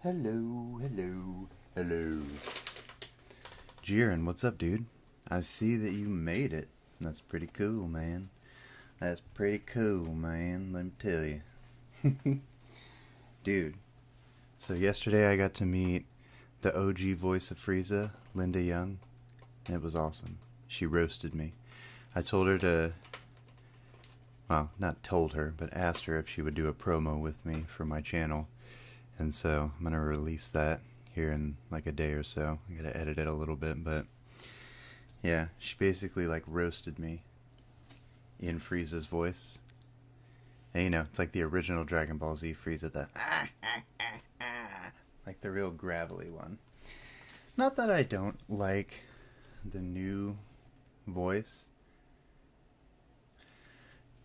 Hello, hello, hello. Jiren, what's up, dude? I see that you made it. That's pretty cool, man. That's pretty cool, man. Let me tell you. Dude, so yesterday I got to meet the OG voice of Frieza, Linda Young, and it was awesome. She roasted me. I told her to, well, not told her, but asked her if she would do a promo with me for my channel. And so I'm going to release that here in like a day or so. I got to edit it a little bit, but yeah, she basically like roasted me in Frieza's voice. And you know, it's like the original Dragon Ball Z Frieza, the like the real gravelly one. Not that I don't like the new voice.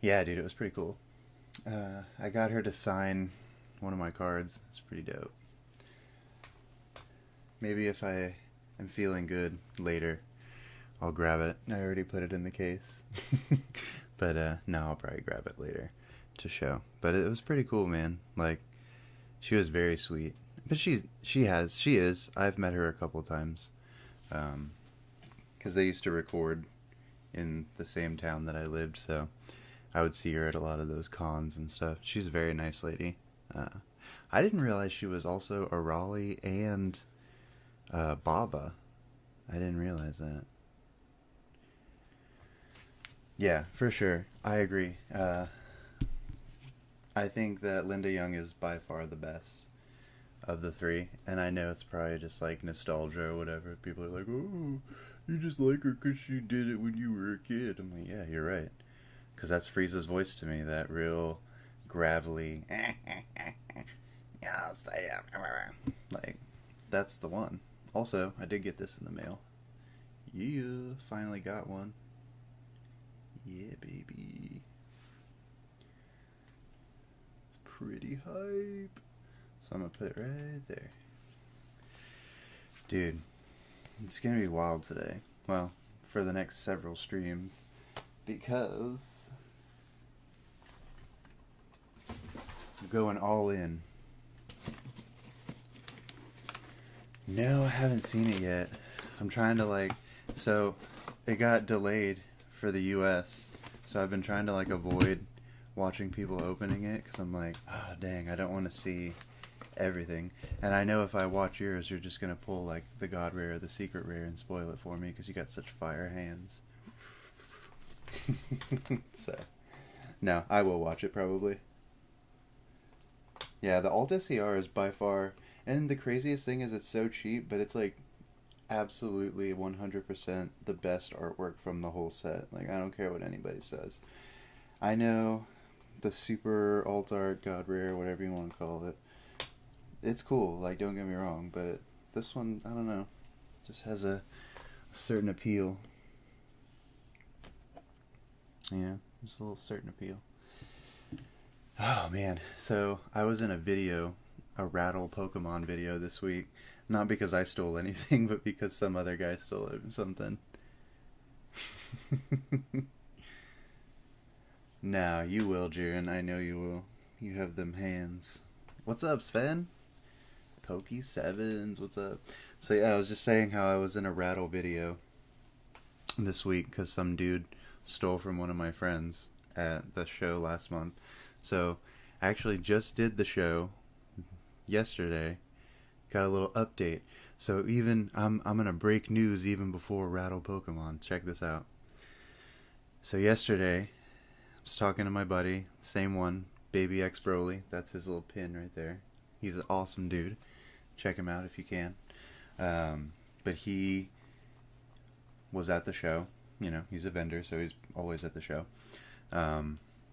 Yeah, dude, it was pretty cool. I got her to sign one of my cards. It's pretty dope. Maybe if I am feeling good later, I'll grab it. I already put it in the case. But no, I'll probably grab it later to show. But it was pretty cool, man. Like, she was very sweet. But she is. I've met her a couple times. Because they used to record in the same town that I lived, so I would see her at a lot of those cons and stuff. She's a very nice lady. I didn't realize she was also a Raleigh and Baba. I didn't realize that. Yeah, for sure. I agree. I think that Linda Young is by far the best of the three. And I know it's probably just like nostalgia or whatever. People are like, oh, you just like her because she did it when you were a kid. I'm like, yeah, you're right. Because that's Frieza's voice to me. That real gravelly, like, that's the one. Also, I did get this in the mail. Yeah, finally got one. Yeah, baby. It's pretty hype. So I'm gonna put it right there. Dude, it's gonna be wild today. Well, for the next several streams. Because I'm going all in. No, I haven't seen it yet. I'm trying to so it got delayed for the US, so I've been trying to avoid watching people opening it because I'm like, oh dang, I don't want to see everything. And I know if I watch yours, you're just gonna pull the God Rare or the Secret Rare and spoil it for me because you got such fire hands. So, no, I will watch it probably. Yeah, the Alt SER is by far, and the craziest thing is it's so cheap, but it's absolutely 100% the best artwork from the whole set. I don't care what anybody says. I know the Super Alt Art, God Rare, whatever you want to call it, it's cool, don't get me wrong, but this one, I don't know, just has a certain appeal. Yeah, just a little certain appeal. Oh man, so I was in a Rattle Pokemon video this week. Not because I stole anything, but because some other guy stole something. Nah, you will, Jiren. I know you will. You have them hands. What's up, Sven? Pokey Sevens, what's up? So yeah, I was just saying how I was in a Rattle video this week because some dude stole from one of my friends at the show last month. So I actually just did the show yesterday. Got a little update. So even I'm gonna break news even before Rattle Pokemon. Check this out. So yesterday I was talking to my buddy, same one, Baby X Broly. That's his little pin right there. He's an awesome dude. Check him out if you can. But he was at the show. You know, he's a vendor, so he's always at the show.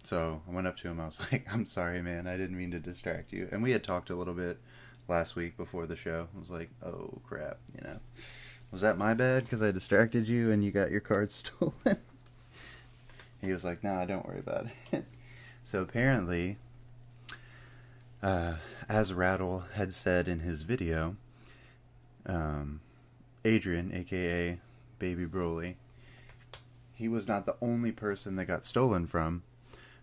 So I went up to him. I was like, I'm sorry, man. I didn't mean to distract you. And we had talked a little bit last week before the show. I was like, oh, crap, you know. Was that my bad because I distracted you and you got your card stolen? He was like, nah, don't worry about it. So apparently, as Rattle had said in his video, Adrian, a.k.a. Baby Broly, he was not the only person that got stolen from.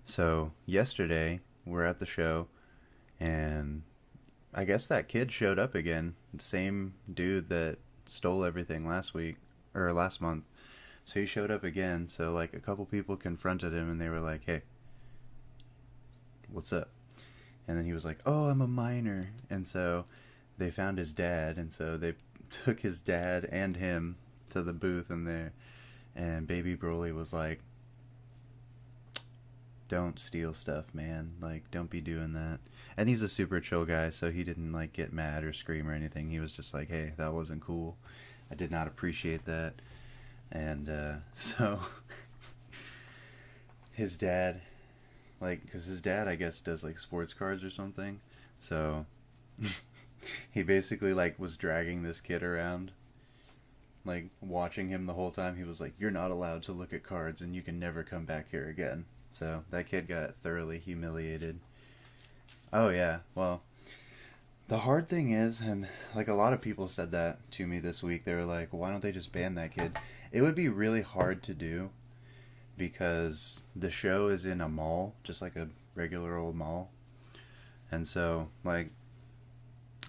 So yesterday, we're at the show, and I guess that kid showed up again. The same dude that stole everything last week or last month. So he showed up again. So like a couple people confronted him and they were like, "Hey, what's up?" And then he was like, "Oh, I'm a minor." And so they found his dad, and so they took his dad and him to the booth in there. And baby Broly was like, "Don't steal stuff, man. Like, don't be doing that." And he's a super chill guy, so he didn't like get mad or scream or anything. He was just like, "Hey, that wasn't cool. I did not appreciate that." And so his dad, like, because his dad, I guess, does like sports cards or something. So he basically like was dragging this kid around, like watching him the whole time. He was like, "You're not allowed to look at cards, and you can never come back here again." So that kid got thoroughly humiliated. Oh yeah, well, the hard thing is, and like a lot of people said that to me this week, they were like, "Why don't they just ban that kid?" It would be really hard to do because the show is in a mall, just like a regular old mall. And so, like,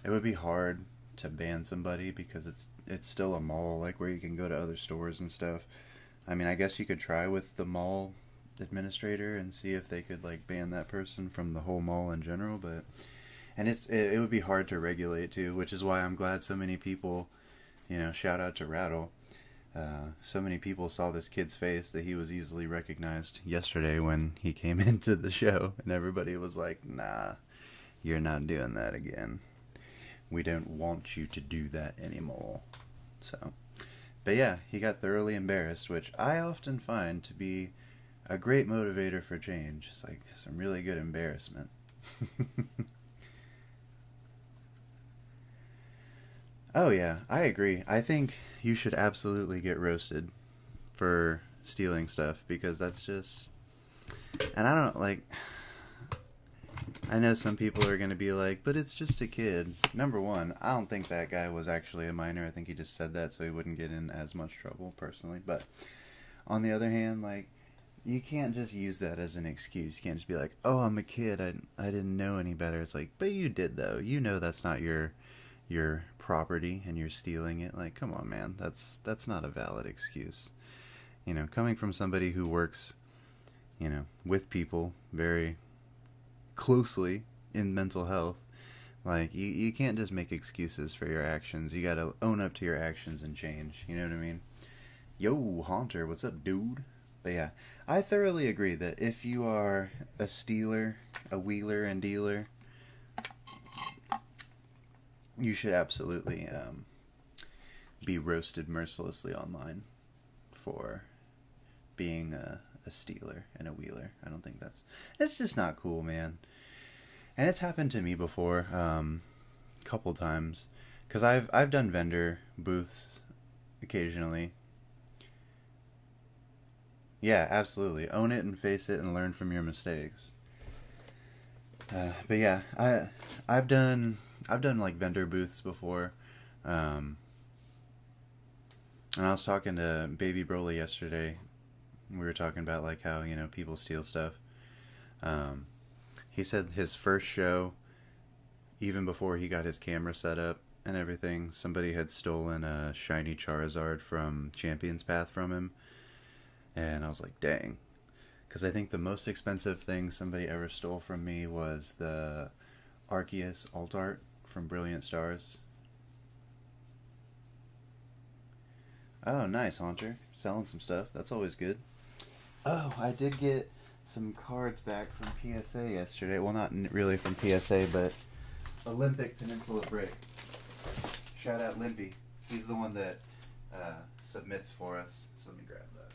it would be hard to ban somebody because it's still a mall, like where you can go to other stores and stuff. I mean, I guess you could try with the mall administrator and see if they could like ban that person from the whole mall in general, but and it would be hard to regulate too, which is why I'm glad so many people, shout out to Rattle. So many people saw this kid's face that he was easily recognized yesterday when he came into the show, and everybody was like, "Nah, you're not doing that again. We don't want you to do that anymore." So, but yeah, he got thoroughly embarrassed, which I often find to be a great motivator for change. It's like some really good embarrassment. Oh yeah, I agree. I think you should absolutely get roasted for stealing stuff because that's just, and I don't like, I know some people are going to be like, "But it's just a kid." Number one, I don't think that guy was actually a minor. I think he just said that so he wouldn't get in as much trouble personally. But on the other hand, like, you can't just use that as an excuse. You can't just be like, "Oh, I'm a kid. I didn't know any better." It's like, but you did though. You know that's not your property and you're stealing it. Like, come on, man. That's not a valid excuse. Coming from somebody who works, with people very closely in mental health, like you can't just make excuses for your actions. You got to own up to your actions and change. You know what I mean? Yo, Haunter, what's up, dude? But yeah, I thoroughly agree that if you are a stealer, a wheeler and dealer, you should absolutely be roasted mercilessly online for being a stealer and a wheeler. I don't think it's just not cool, man. And it's happened to me before, couple times, because I've done vendor booths occasionally. Yeah, absolutely. Own it and face it and learn from your mistakes. But yeah, I've done like vendor booths before, and I was talking to Baby Broly yesterday. We were talking about like how people steal stuff. He said his first show, even before he got his camera set up and everything, somebody had stolen a shiny Charizard from Champion's Path from him, and I was like, dang. Because I think the most expensive thing somebody ever stole from me was the Arceus Alt Art from Brilliant Stars. Oh, nice, Haunter. Selling some stuff. That's always good. Oh, I did get some cards back from PSA yesterday. Well, not really from PSA, but Olympic Peninsula Break. Shout out Limpy. He's the one that submits for us. So let me grab that.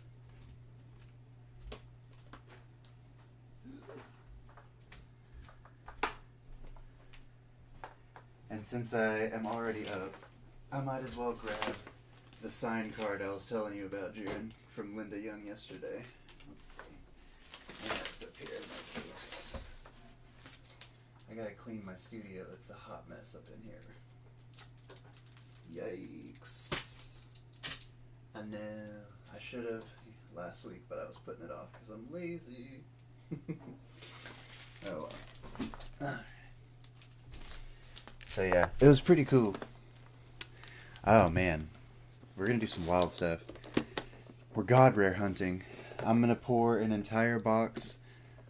And since I am already up, I might as well grab the signed card I was telling you about, June, from Linda Young yesterday. Let's see. Yeah, it's up here in my case. I gotta clean my studio. It's a hot mess up in here. Yikes. I know. I should have last week, but I was putting it off because I'm lazy. Oh well. Alright. So yeah, it was pretty cool. Oh man, we're gonna do some wild stuff. We're god rare hunting. I'm gonna pour an entire box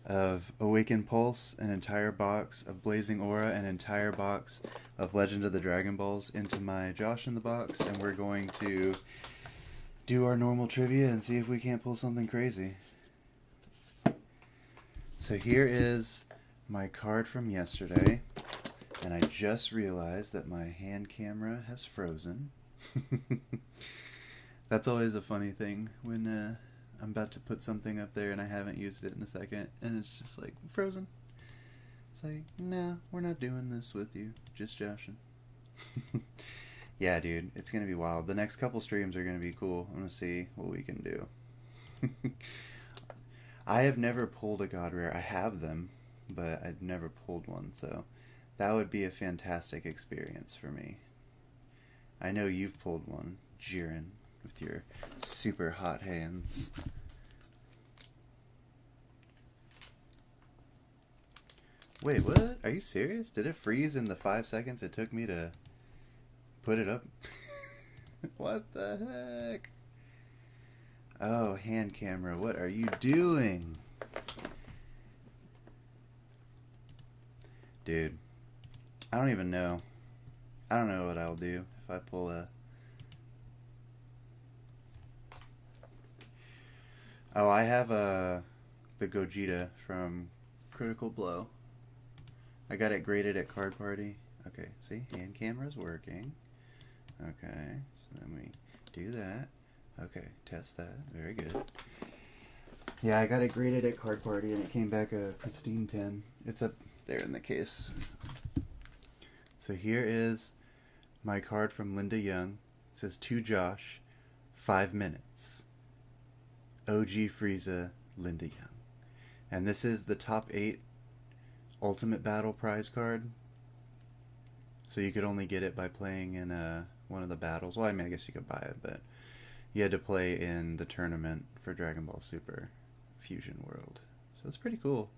of Awaken Pulse, an entire box of Blazing Aura, an entire box of Legend of the Dragon Balls into my Josh in the Box, and we're going to do our normal trivia and see if we can't pull something crazy. So here is my card from yesterday, and I just realized that my hand camera has frozen. That's always a funny thing when I'm about to put something up there and I haven't used it in a second, and it's just like frozen. It's like, no, we're not doing this with you, just joshing. Yeah, dude, it's gonna be wild. The next couple streams are gonna be cool. I'm gonna see what we can do. I have never pulled a god rare. I have them, but I've never pulled one, so that would be a fantastic experience for me. I know you've pulled one, Jiren, with your super hot hands. Wait, what? Are you serious? Did it freeze in the 5 seconds it took me to put it up? What the heck? Oh, hand camera, what are you doing? Dude, I don't even know. I don't know what I'll do if I pull a... Oh, I have the Gogeta from Critical Blow. I got it graded at Card Party. Okay, see? Hand camera's working. Okay, so then we do that. Okay, test that. Very good. Yeah, I got it graded at Card Party and it came back a pristine 10. It's up there in the case. So here is my card from Linda Young. It says, to Josh, 5 minutes. OG Frieza, Linda Young. And this is the top 8 Ultimate Battle prize card. So you could only get it by playing in one of the battles. Well, I mean, I guess you could buy it, but you had to play in the tournament for Dragon Ball Super Fusion World. So it's pretty cool.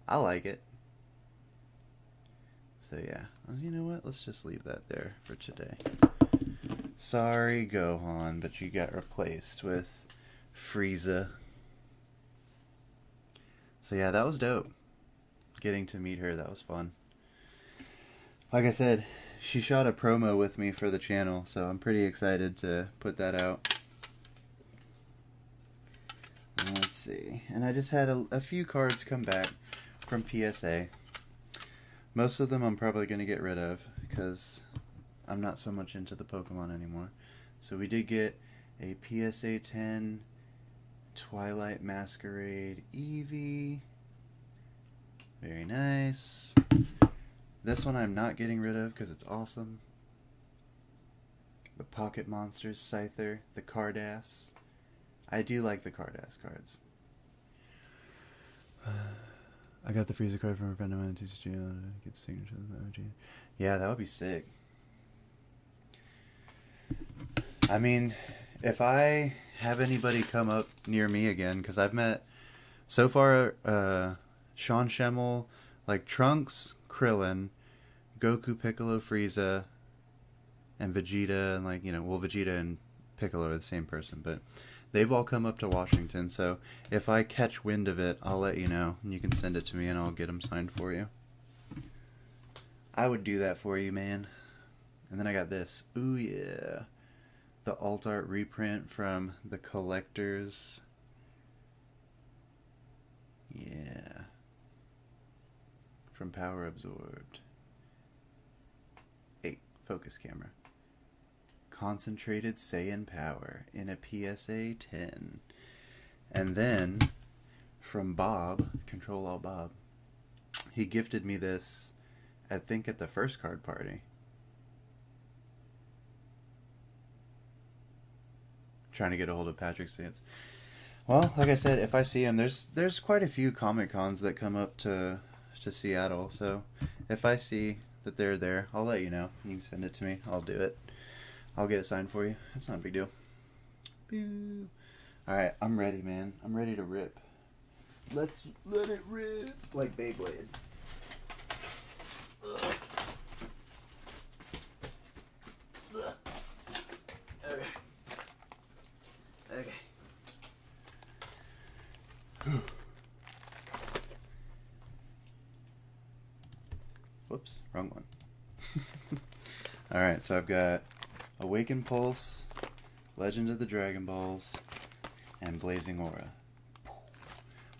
I like it. So yeah, you know what? Let's just leave that there for today. Sorry, Gohan, but you got replaced with Frieza. So yeah, that was dope. Getting to meet her, that was fun. Like I said, she shot a promo with me for the channel, so I'm pretty excited to put that out. Let's see. And I just had a few cards come back from PSA. Most of them I'm probably going to get rid of because I'm not so much into the Pokemon anymore. So we did get a PSA 10 Twilight Masquerade Eevee. Very nice. This one I'm not getting rid of because it's awesome. The Pocket Monsters Scyther, the Cardass. I do like the Cardass cards. I got the Frieza card from a friend of mine at TCG. Get the signature of the OG. Yeah, that would be sick. I mean, if I have anybody come up near me again, because I've met so far Sean Schemmel, like Trunks, Krillin, Goku, Piccolo, Frieza, and Vegeta, and like, you know, well, Vegeta and Piccolo are the same person, but they've all come up to Washington, so if I catch wind of it, I'll let you know, and you can send it to me, and I'll get them signed for you. I would do that for you, man. And then I got this. Ooh, yeah. The alt art reprint from the Collectors. Yeah. From Power Absorbed. Hey, focus camera. Concentrated Saiyan Power in a PSA 10. And then, from Bob, Control Alt Bob, he gifted me this, I think at the first card party. Trying to get a hold of Patrick Stantz. Well, like I said, if I see him, there's quite a few Comic Cons that come up to Seattle, so if I see that they're there, I'll let you know. You can send it to me. I'll do it. I'll get it signed for you. It's not a big deal. Pew. Alright, I'm ready, man. I'm ready to rip. Let's let it rip like Beyblade. Ugh. Whoops, wrong one. Alright, so I've got Awaken Pulse, Legend of the Dragon Balls, and Blazing Aura.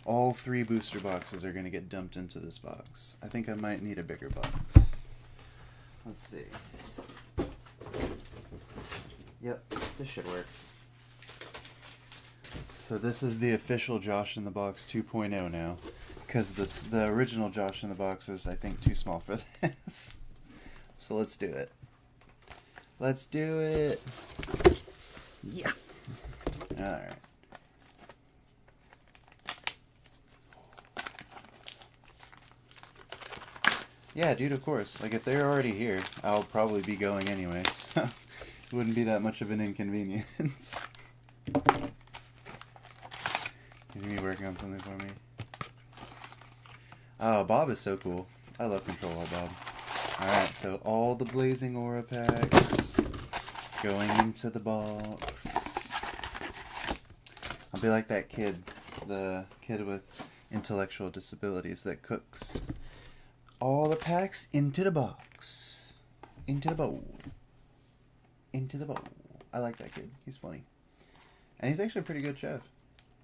All 3 booster boxes are going to get dumped into this box. I think I might need a bigger box. Let's see. Yep, this should work. So this is the official Josh in the Box 2.0 now. Because the original Josh in the Box is, I think, too small for this. So let's do it. Let's do it. Yeah. Alright. Yeah, dude, of course. Like, if they're already here, I'll probably be going anyway, so it wouldn't be that much of an inconvenience. He's gonna be working on something for me. Oh, Bob is so cool. I love Control Alt Bob. Alright, so all the Blazing Aura packs going into the box. I'll be like that kid, the kid with intellectual disabilities that cooks. All the packs into the box. Into the bowl. Into the bowl. I like that kid. He's funny. And he's actually a pretty good chef.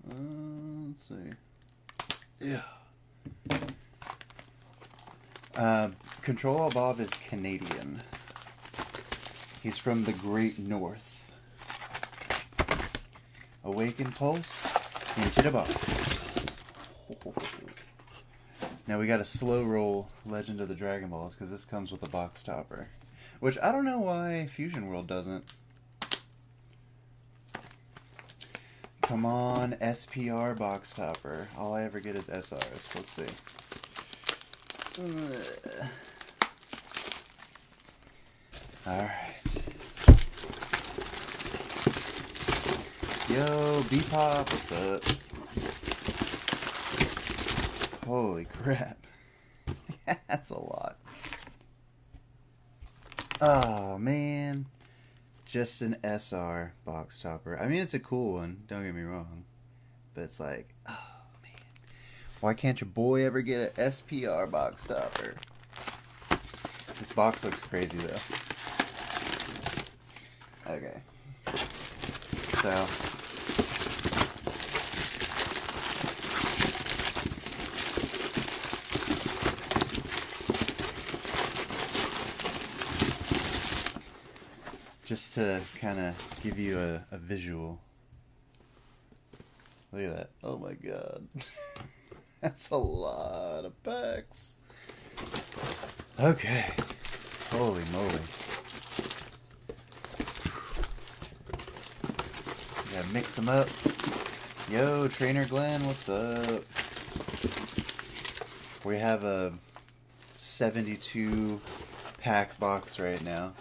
Let's see. Yeah. Control Alt Bob is Canadian. He's from the Great North. Awaken Pulse into the box. Now we got a slow roll Legend of the Dragon Balls because this comes with a box topper. Which I don't know why Fusion World doesn't. Come on, SPR box topper. All I ever get is SRs. Let's see. Alright. Yo, B-Pop, what's up? Holy crap. That's a lot. Oh, man. Just an SR box topper. I mean, it's a cool one, don't get me wrong. But it's like, oh, man. Why can't your boy ever get an SPR box topper? This box looks crazy, though. Okay. So... just to kind of give you a visual. Look at that. Oh my god. That's a lot of packs. Okay. Holy moly. Gotta mix them up. Yo, Trainer Glenn, what's up? We have a 72 pack box right now.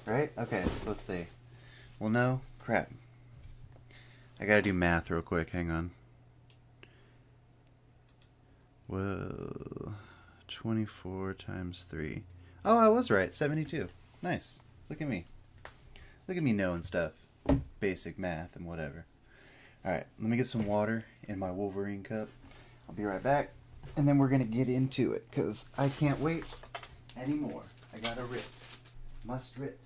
Right? Okay, so let's see. Well, no. Crap. I gotta do math real quick. Hang on. Well, 24 times 3. Oh, I was right. 72. Nice. Look at me. Look at me knowing stuff. Basic math and whatever. Alright, let me get some water in my Wolverine cup. I'll be right back. And then we're gonna get into it, because I can't wait anymore. I gotta rip. Must rip.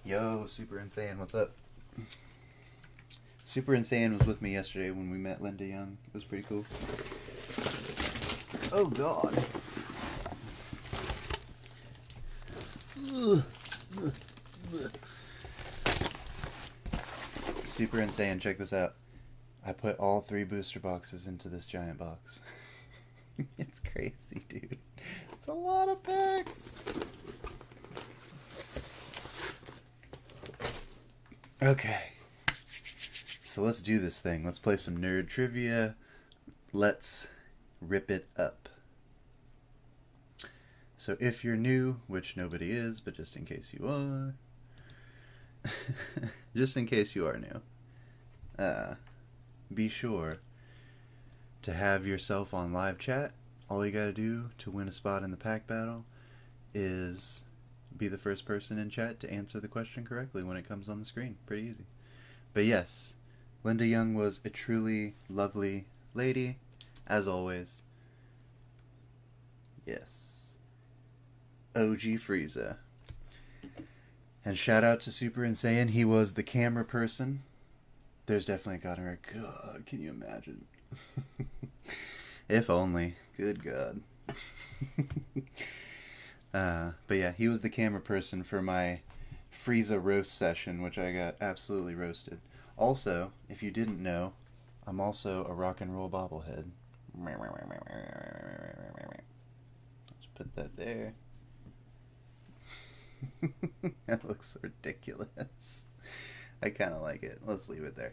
Yo, Super Insane, what's up? Super Insane was with me yesterday when we met Linda Young. It was pretty cool. Oh, God. Super Insane, check this out. I put all 3 booster boxes into this giant box. It's crazy, dude. It's a lot of packs. Okay. So let's do this thing. Let's play some nerd trivia. Let's rip it up. So if you're new, which nobody is, but just in case you are, just in case you are new, be sure to have yourself on live chat. All you gotta do to win a spot in the pack battle is be the first person in chat to answer the question correctly when it comes on the screen. Pretty easy. But yes, Linda Young was a truly lovely lady, as always. Yes. OG Frieza. And shout out to Super Insane. He was the camera person. There's definitely a God in her. God, can you imagine? If only. Good God. But yeah, he was the camera person for my Frieza roast session, which I got absolutely roasted. Also, if you didn't know, I'm also a rock and roll bobblehead. Let's put that there. That looks ridiculous. I kind of like it. Let's leave it there.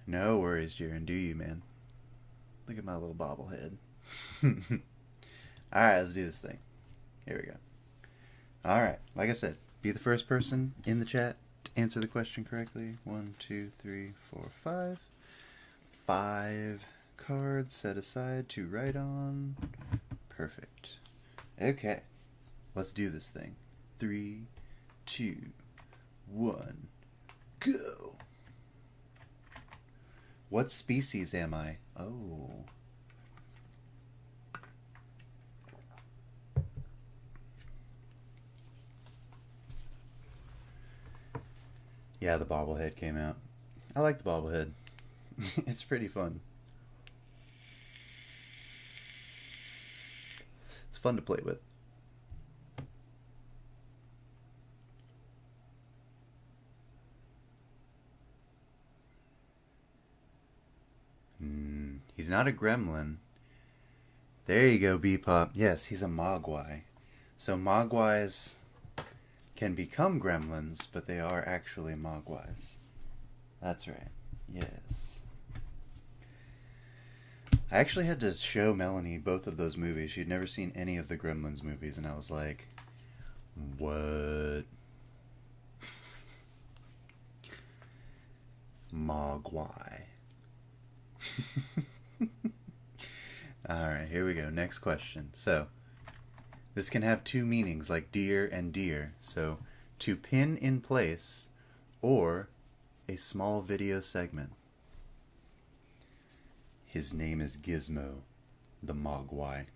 No worries, Jiren. Do you, man? Look at my little bobblehead. Alright, let's do this thing. Here we go. Alright, like I said, be the first person in the chat to answer the question correctly. 1, 2, 3, 4, 5. 5 cards set aside to write on. Perfect. Okay, let's do this thing. 3, 2, 1, go! What species am I? Oh. Yeah, the bobblehead came out. I like the bobblehead. It's pretty fun. It's fun to play with. He's not a gremlin. There you go, Bebop. Yes, he's a Mogwai. So Mogwais can become gremlins, but they are actually Mogwais. That's right. Yes. I actually had to show Melanie both of those movies. She'd never seen any of the Gremlins movies, and I was like, what? Mogwai. Alright, here we go. Next question. So, this can have two meanings, like deer and deer. So, to pin in place, or a small video segment. His name is Gizmo, the Mogwai.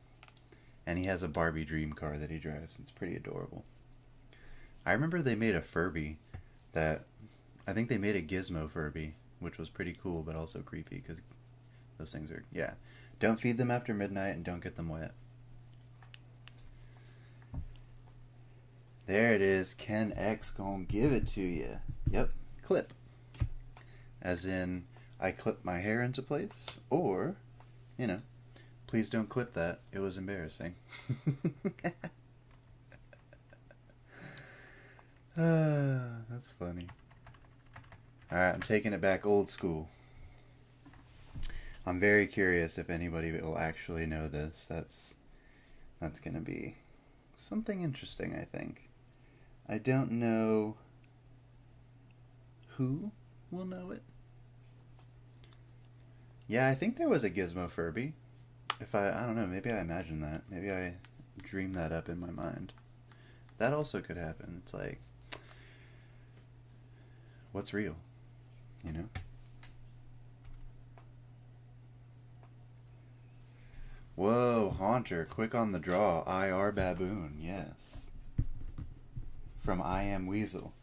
And he has a Barbie dream car that he drives. It's pretty adorable. I remember they made a Furby that... I think they made a Gizmo Furby, which was pretty cool, but also creepy, because those things are... Yeah. Don't feed them after midnight and don't get them wet. There it is. Ken X gonna give it to you. Yep. Clip. As in, I clip my hair into place, or, you know, please don't clip that. It was embarrassing. That's funny. Alright, I'm taking it back old school. I'm very curious if anybody will actually know this. That's gonna be something interesting, I think. I don't know who will know it. Yeah, I think there was a Gizmo Furby. If I don't know, maybe I imagined that. Maybe I dreamed that up in my mind. That also could happen. It's like, what's real? You know? Whoa, Haunter, quick on the draw. IR Baboon, yes. From I Am Weasel.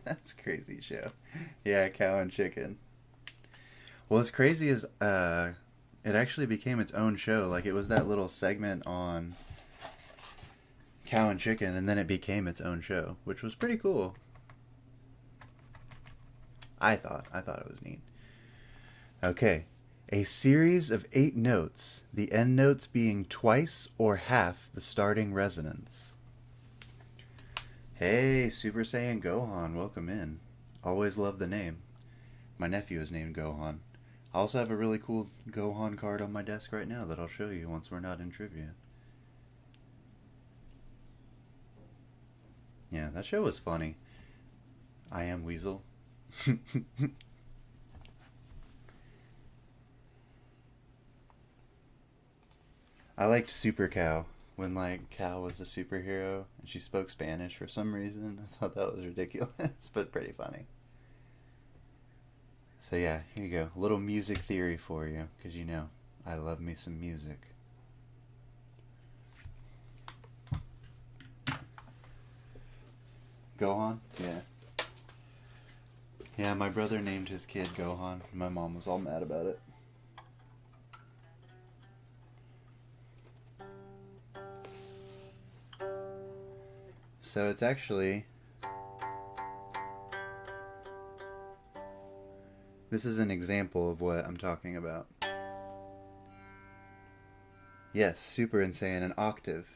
That's a crazy show. Yeah, Cow and Chicken. Well, what's crazy is it actually became its own show. Like, it was that little segment on Cow and Chicken, and then it became its own show, which was pretty cool. I thought it was neat. Okay, A series of 8 notes, the end notes being twice or half the starting resonance. Hey, Super Saiyan Gohan, welcome in. Always love the name. My nephew is named Gohan. I also have a really cool Gohan card on my desk right now that I'll show you once we're not in trivia. Yeah, that show was funny. I Am Weasel. I liked Super Cow when like Cow was a superhero and she spoke Spanish for some reason. I thought that was ridiculous, but pretty funny. So yeah, here you go. A little music theory for you, because you know, I love me some music. Gohan? Yeah. Yeah, my brother named his kid Gohan. My mom was all mad about it. So it's actually... This is an example of what I'm talking about. Yes, super insane, an octave.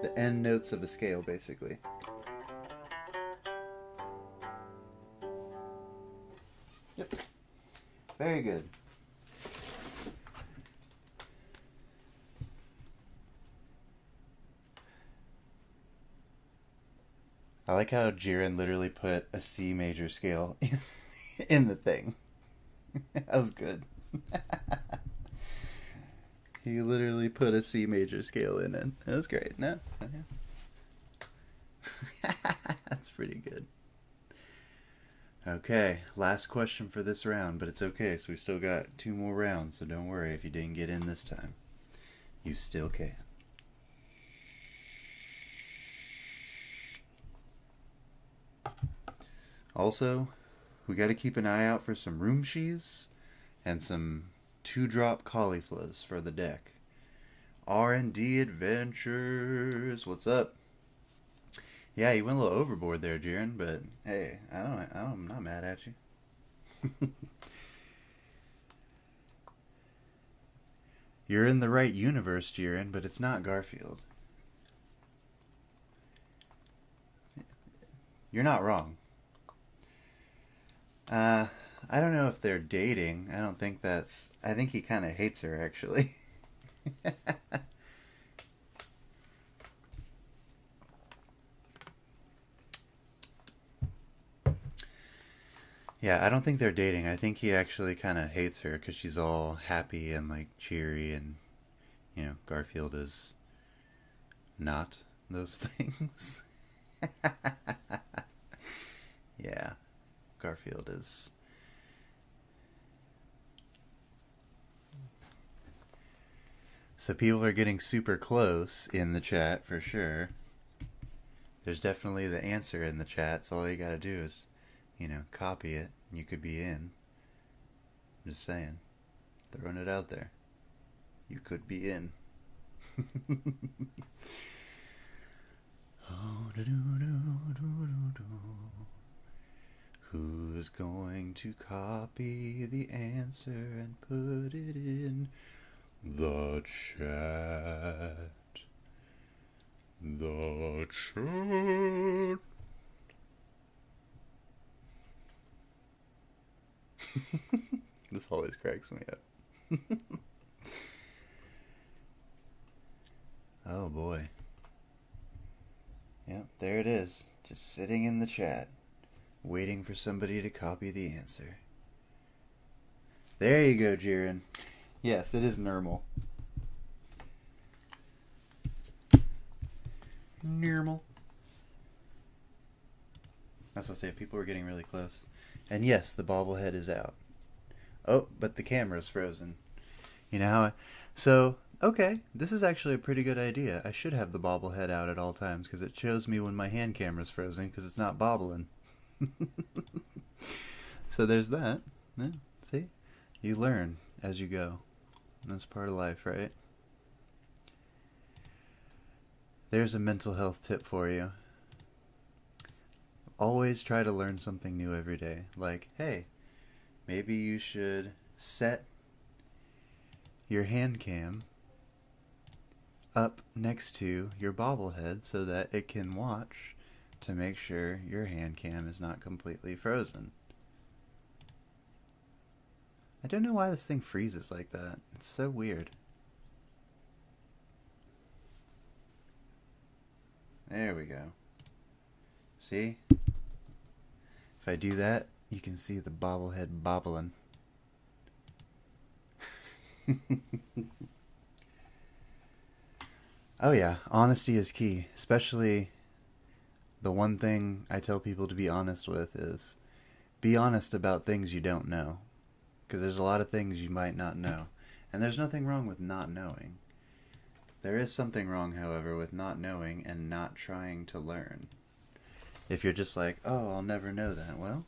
The end notes of a scale, basically. Yep. Very good. I like how Jiren literally put a C major scale in the thing. That was good. He literally put a C major scale in it. It was great. No? That's pretty good. Okay, last question for this round, but it's okay, so we still got 2 more rounds, so don't worry if you didn't get in this time. You still can. Also, we got to keep an eye out for some room cheese and some 2-drop cauliflowers for the deck. R&D Adventures. What's up? Yeah, you went a little overboard there, Jiren, but hey, I'm not mad at you. You're in the right universe, Jiren, but it's not Garfield. You're not wrong. I don't know if they're dating. I don't think that's... I think he kind of hates her, actually. Yeah, I don't think they're dating. I think he actually kind of hates her because she's all happy and, like, cheery and, you know, Garfield is not those things. Yeah. Garfield is... So people are getting super close in the chat for sure. There's definitely the answer in the chat, so all you gotta do is, you know, copy it. You could be in. I'm just saying. Throwing it out there. You could be in. Who's going to copy the answer and put it in the chat? The chat. This always cracks me up. Oh boy. Yep, there it is. Just sitting in the chat, waiting for somebody to copy the answer. There you go, Jiren. Yes, it is normal. Normal. That's what I say. People were getting really close. And yes, the bobblehead is out. Oh, but the camera's frozen. You know how So, okay, this is actually a pretty good idea. I should have the bobblehead out at all times because it shows me when my hand camera's frozen because it's not bobbling. So there's that. Yeah, see? You learn as you go. That's part of life, right? There's a mental health tip for you. Always try to learn something new every day. Like, hey, maybe you should set your hand cam up next to your bobblehead so that it can watch to make sure your hand cam is not completely frozen. I don't know why this thing freezes like that. It's so weird. There we go. See? If I do that, you can see the bobblehead bobbling. Oh yeah, honesty is key. Especially the one thing I tell people to be honest with is be honest about things you don't know. Because there's a lot of things you might not know. And there's nothing wrong with not knowing. There is something wrong, however, with not knowing and not trying to learn. If you're just like, oh, I'll never know that. Well,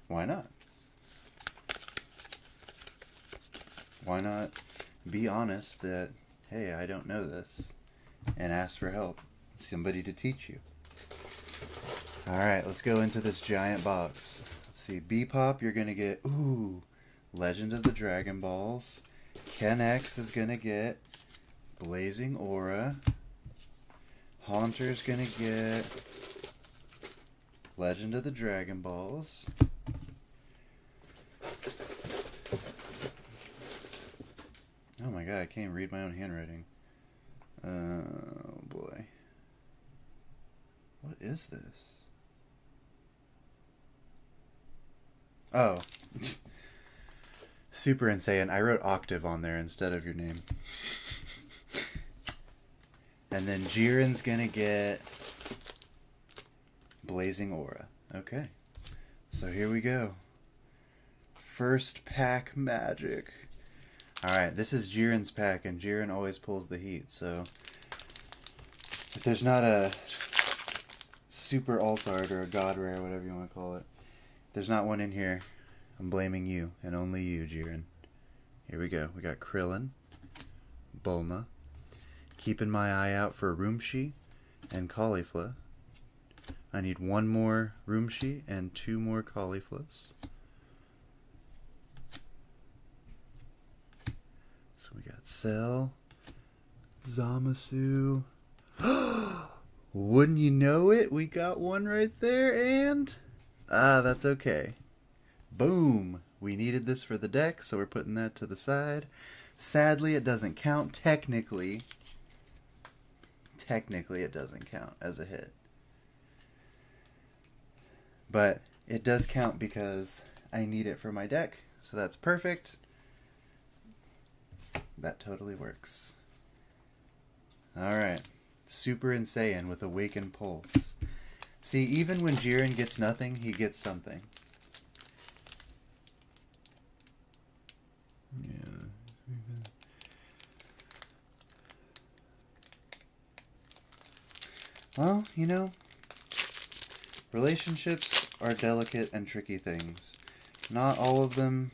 why not? Why not be honest that, hey, I don't know this, and ask for help. Somebody to teach you. Alright, let's go into this giant box. Let's see, B-Pop, you're going to get, Legend of the Dragon Balls. Ken X is going to get Blazing Aura. Haunter's going to get Legend of the Dragon Balls. Oh my god, I can't even read my own handwriting. Oh boy. What is this? Oh. Super insane. I wrote octave on there instead of your name. And then Jiren's gonna get Blazing Aura. Okay. So here we go. First pack magic. Alright, this is Jiren's pack, and Jiren always pulls the heat, so if there's not a super alt-art or a god rare, whatever you want to call it, if there's not one in here, I'm blaming you, and only you, Jiren. Here we go. We got Krillin, Bulma, keeping my eye out for Rumshi and Caulifla. I need one more Rumshi and two more Cauliflas. So we got Cell, Zamasu. Wouldn't you know it? We got one right there, and that's okay. Boom! We needed this for the deck, so we're putting that to the side. Sadly, it doesn't count. Technically, it doesn't count as a hit. But it does count because I need it for my deck, so that's perfect. That totally works. Alright. Super Insane with Awaken Pulse. See, even when Jiren gets nothing, he gets something. Yeah. Well, you know, relationships are delicate and tricky things. Not all of them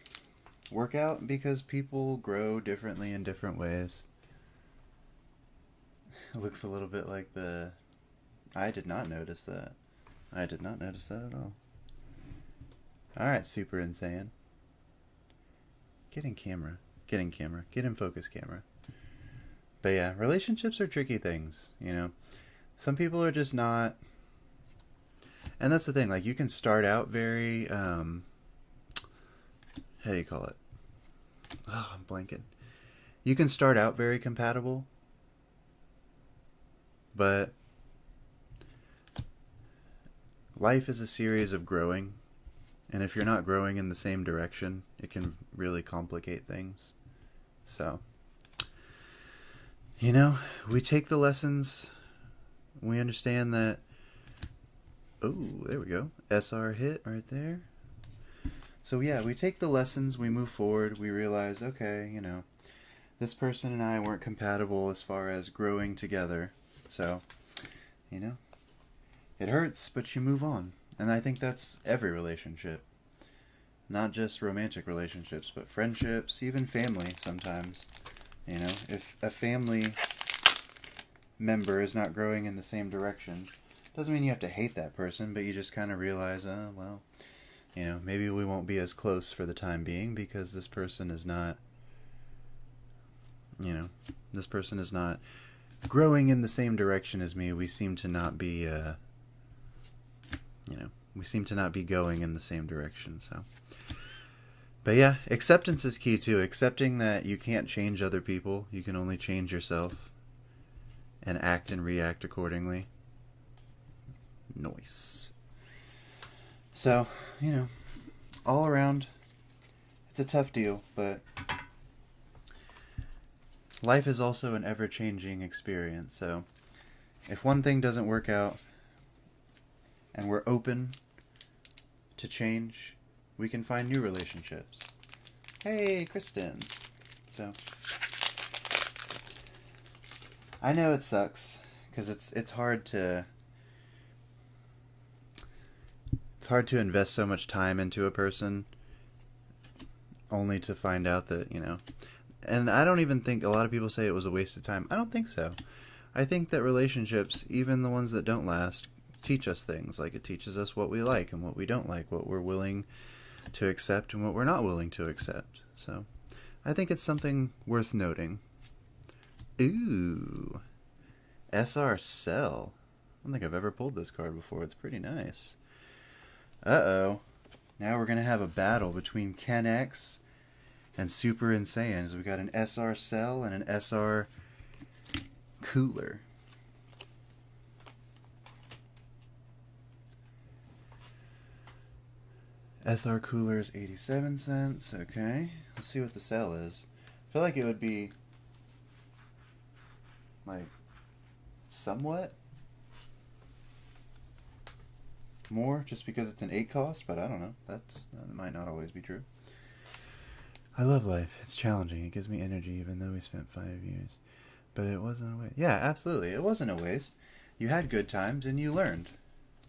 work out because people grow differently in different ways. It looks a little bit like the... I did not notice that. I did not notice that at all. Alright, Super Insane. Get in camera. Get in camera. Get in focus camera. But yeah, relationships are tricky things, you know. Some people are just not... And that's the thing, like, you can start out very, how do you call it? Oh, I'm blanking. You can start out very compatible, but life is a series of growing, and if you're not growing in the same direction, it can really complicate things. So, you know, we take the lessons, we understand that. Oh, there we go. SR hit right there. So yeah, we take the lessons, we move forward, we realize, okay, you know, this person and I weren't compatible as far as growing together. So, you know, it hurts, but you move on. And I think that's every relationship. Not just romantic relationships, but friendships, even family sometimes. You know, if a family member is not growing in the same direction, doesn't mean you have to hate that person, but you just kind of realize, well, You know, maybe we won't be as close for the time being because this person is not, you know, this person is not growing in the same direction as me. We seem to not be, we seem to not be going in the same direction. So, but yeah, acceptance is key too. Accepting that you can't change other people. You can only change yourself and act and react accordingly. Nice. So, you know, all around, it's a tough deal, but life is also an ever-changing experience. So if one thing doesn't work out and we're open to change, we can find new relationships. Hey, Kristen. So I know it sucks because it's hard to invest so much time into a person only to find out that, you know, and I don't even think, a lot of people say it was a waste of time. I don't think so. I think that relationships, even the ones that don't last, teach us things. Like, it teaches us what we like and what we don't like, what we're willing to accept and what we're not willing to accept. So I think it's something worth noting. Ooh, SR Cell. I don't think I've ever pulled this card before. It's pretty nice. Uh-oh. Now we're going to have a battle between Ken X and Super Insane. So we got an SR Cell and an SR Cooler. SR Cooler is 87 cents. Okay. Let's see what the Cell is. I feel like it would be like somewhat more just because it's an 8 cost, but I don't know. That might not always be true. I love life. It's challenging. It gives me energy even though we spent 5 years. But it wasn't a waste. Yeah, absolutely. It wasn't a waste. You had good times and you learned.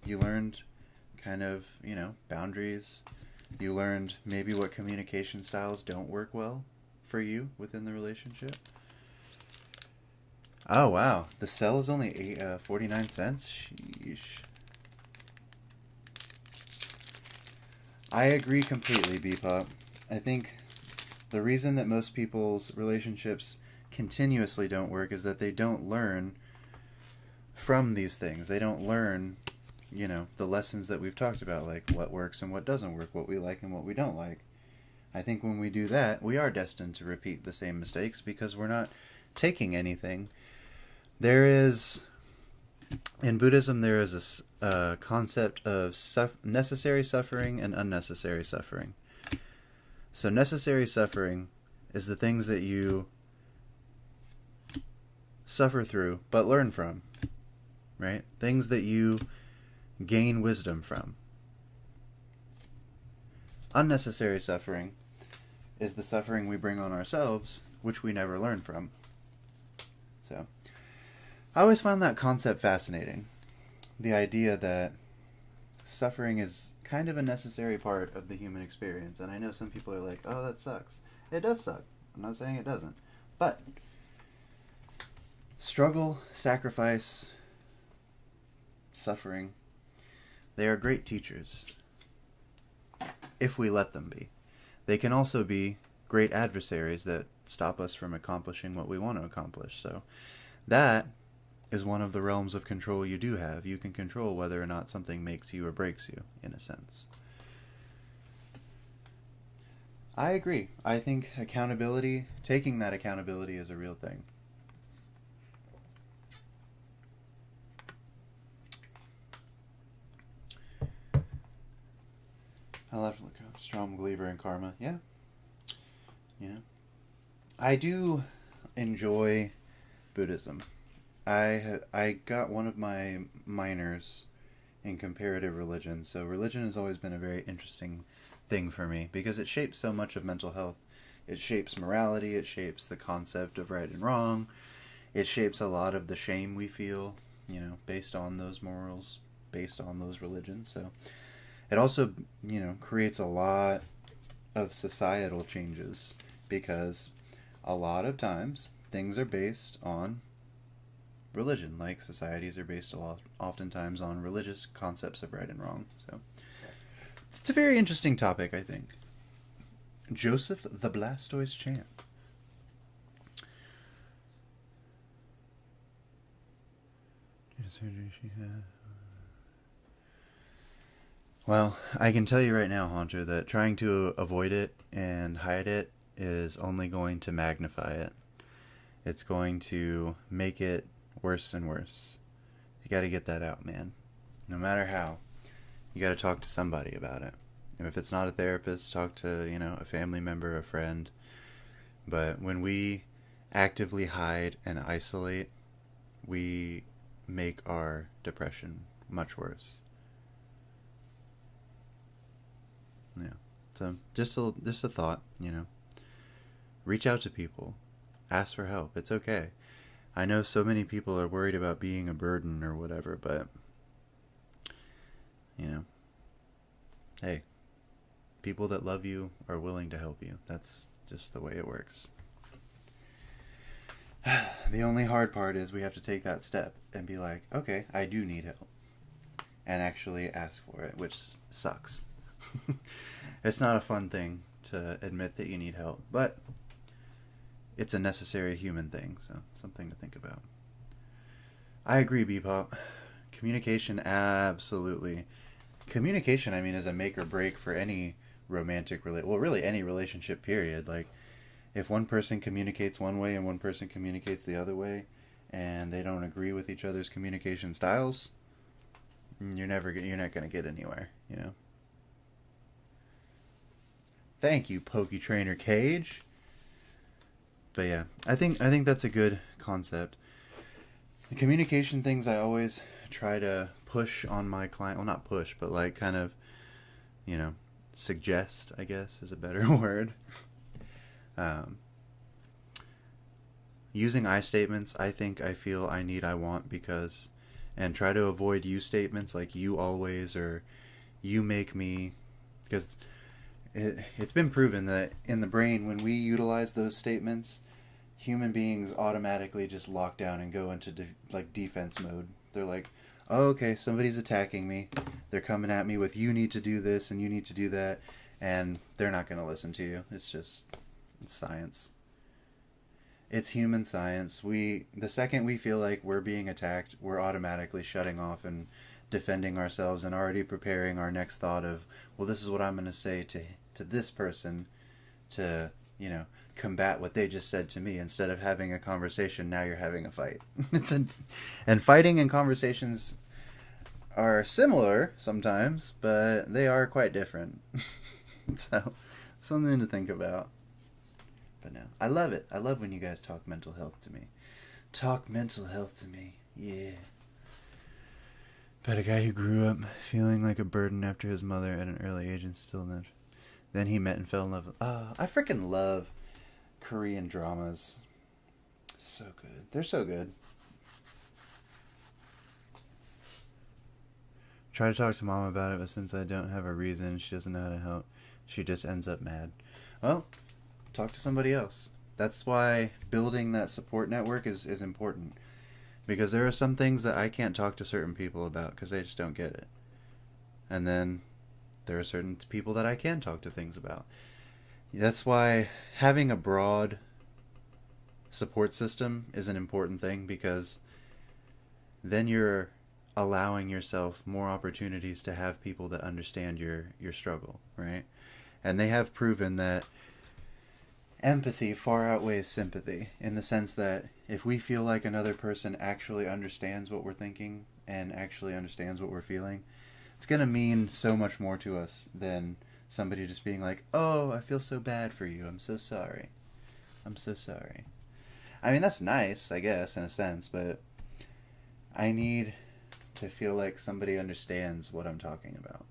You learned kind of, you know, boundaries. You learned maybe what communication styles don't work well for you within the relationship. Oh, wow. The Cell is only 49 cents? Sheesh. I agree completely, Bebop. I think the reason that most people's relationships continuously don't work is that they don't learn from these things. They don't learn, you know, the lessons that we've talked about, like what works and what doesn't work, what we like and what we don't like. I think when we do that, we are destined to repeat the same mistakes because we're not taking anything. There is, in Buddhism, there is a concept of necessary suffering and unnecessary suffering. So necessary suffering is the things that you suffer through but learn from, right? Things that you gain wisdom from. Unnecessary suffering is the suffering we bring on ourselves, which we never learn from. So I always found that concept fascinating. The idea that suffering is kind of a necessary part of the human experience. And I know some people are like, oh, that sucks. It does suck. I'm not saying it doesn't. But struggle, sacrifice, suffering, they are great teachers. If we let them be. They can also be great adversaries that stop us from accomplishing what we want to accomplish. So that is one of the realms of control you do have. You can control whether or not something makes you or breaks you, in a sense. I agree. I think accountability, taking that accountability is a real thing. I love a strong believer in karma. Yeah. You know. I do enjoy Buddhism. I got one of my minors in comparative religion, so religion has always been a very interesting thing for me because it shapes so much of mental health. It shapes morality, it shapes the concept of right and wrong, it shapes a lot of the shame we feel, you know, based on those morals, based on those religions. So it also, you know, creates a lot of societal changes because a lot of times things are based on religion, like societies are based oftentimes on religious concepts of right and wrong. So It's a very interesting topic, I think. Joseph the Blastoise champ. Surgery she had. Well, I can tell you right now, Haunter, that trying to avoid it and hide it is only going to magnify it. It's going to make it worse and worse. You got to get that out, man. No matter how, you got to talk to somebody about it. And if it's not a therapist, talk to, a family member, a friend. But when we actively hide and isolate, we make our depression much worse. Yeah. So just a thought, Reach out to people. Ask for help. It's okay. I know so many people are worried about being a burden or whatever, but hey, people that love you are willing to help you. That's just the way it works. The only hard part is we have to take that step and be like, okay, I do need help. And actually ask for it, which sucks. It's not a fun thing to admit that you need help, but it's a necessary human thing, so something to think about. I agree, Bebop. Communication, absolutely. Communication, is a make or break for any romantic really any relationship, period. Like, if one person communicates one way and one person communicates the other way, and they don't agree with each other's communication styles, you're not going to get anywhere, Thank you, Pokey Trainer Cage. But yeah, I think that's a good concept. The communication things I always try to push on my client. Well, not push, but like kind of, suggest, I guess, is a better word. Using I statements, I think, I feel, I need, I want, because, and try to avoid you statements like you always or you make me, because it's been proven that in the brain, when we utilize those statements, human beings automatically just lock down and go into defense mode. They're like, oh, okay, somebody's attacking me. They're coming at me with, you need to do this and you need to do that, and they're not going to listen to you. It's science. It's human science. The second we feel like we're being attacked, we're automatically shutting off and defending ourselves and already preparing our next thought of, well, this is what I'm going to say to this person to, combat what they just said to me. Instead of having a conversation, now you're having a fight. And fighting and conversations are similar sometimes, but they are quite different. So, something to think about. But no, I love it. I love when you guys talk mental health to me. Talk mental health to me. Yeah. But a guy who grew up feeling like a burden after his mother at an early age and still not. Then he met and fell in love with... I freaking love Korean dramas. So good. They're so good. Try to talk to mom about it, but since I don't have a reason, she doesn't know how to help. She just ends up mad. Well, talk to somebody else. That's why building that support network is important. Because there are some things that I can't talk to certain people about because they just don't get it. And then there are certain people that I can talk to things about. That's why having a broad support system is an important thing, because then you're allowing yourself more opportunities to have people that understand your struggle, right? And they have proven that empathy far outweighs sympathy, in the sense that if we feel like another person actually understands what we're thinking and actually understands what we're feeling, it's going to mean so much more to us than somebody just being like, oh, I feel so bad for you. I'm so sorry. I'm so sorry. That's nice, I guess, in a sense, but I need to feel like somebody understands what I'm talking about.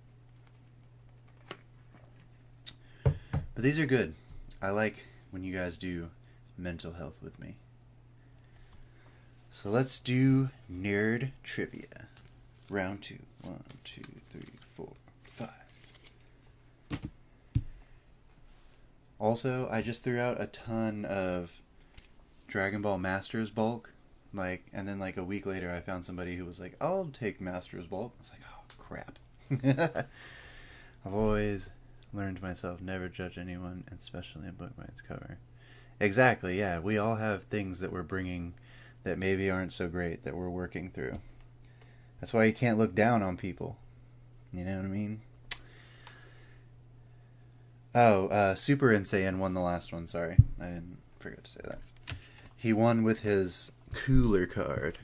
But these are good. I like when you guys do mental health with me. So let's do nerd trivia. Round 2. 1, 2, 3, 4, 5. Also, I just threw out a ton of Dragon Ball Masters bulk. And then a week later I found somebody who was like, I'll take Masters bulk. I was like, oh, crap. I've always learned myself never judge anyone, especially a book by its cover. Exactly, yeah. We all have things that we're bringing that maybe aren't so great that we're working through. That's why you can't look down on people. You know what I mean? Oh, Super Insane won the last one. Sorry, I didn't forget to say that. He won with his cooler card.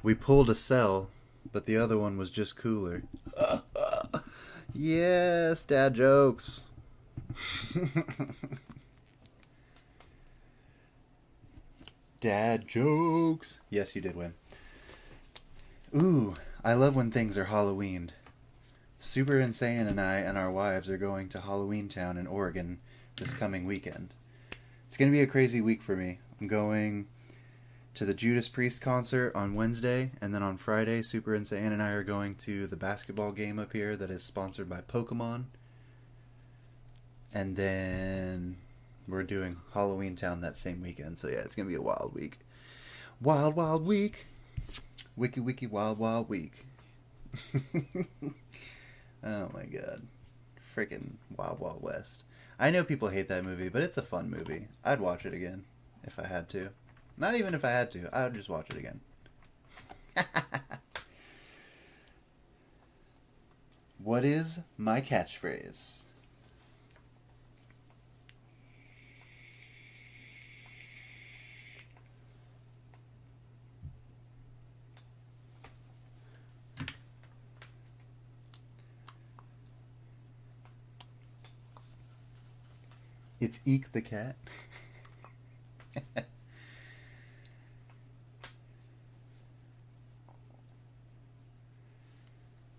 We pulled a cell, but the other one was just cooler. Yes, dad jokes. Dad jokes. Yes, you did win. Ooh, I love when things are Halloweened. Super Insane and I and our wives are going to Halloween Town in Oregon this coming weekend. It's going to be a crazy week for me. I'm going to the Judas Priest concert on Wednesday, and then on Friday, Super Insane and I are going to the basketball game up here that is sponsored by Pokemon. And then we're doing Halloween Town that same weekend. So yeah, it's going to be a wild week. Wild, wild week. Wiki, wiki, wild, wild week. Oh my god. Freaking Wild Wild West. I know people hate that movie, but it's a fun movie. I'd watch it again if I had to. Not even if I had to. I would just watch it again. What is my catchphrase? It's Eek the cat.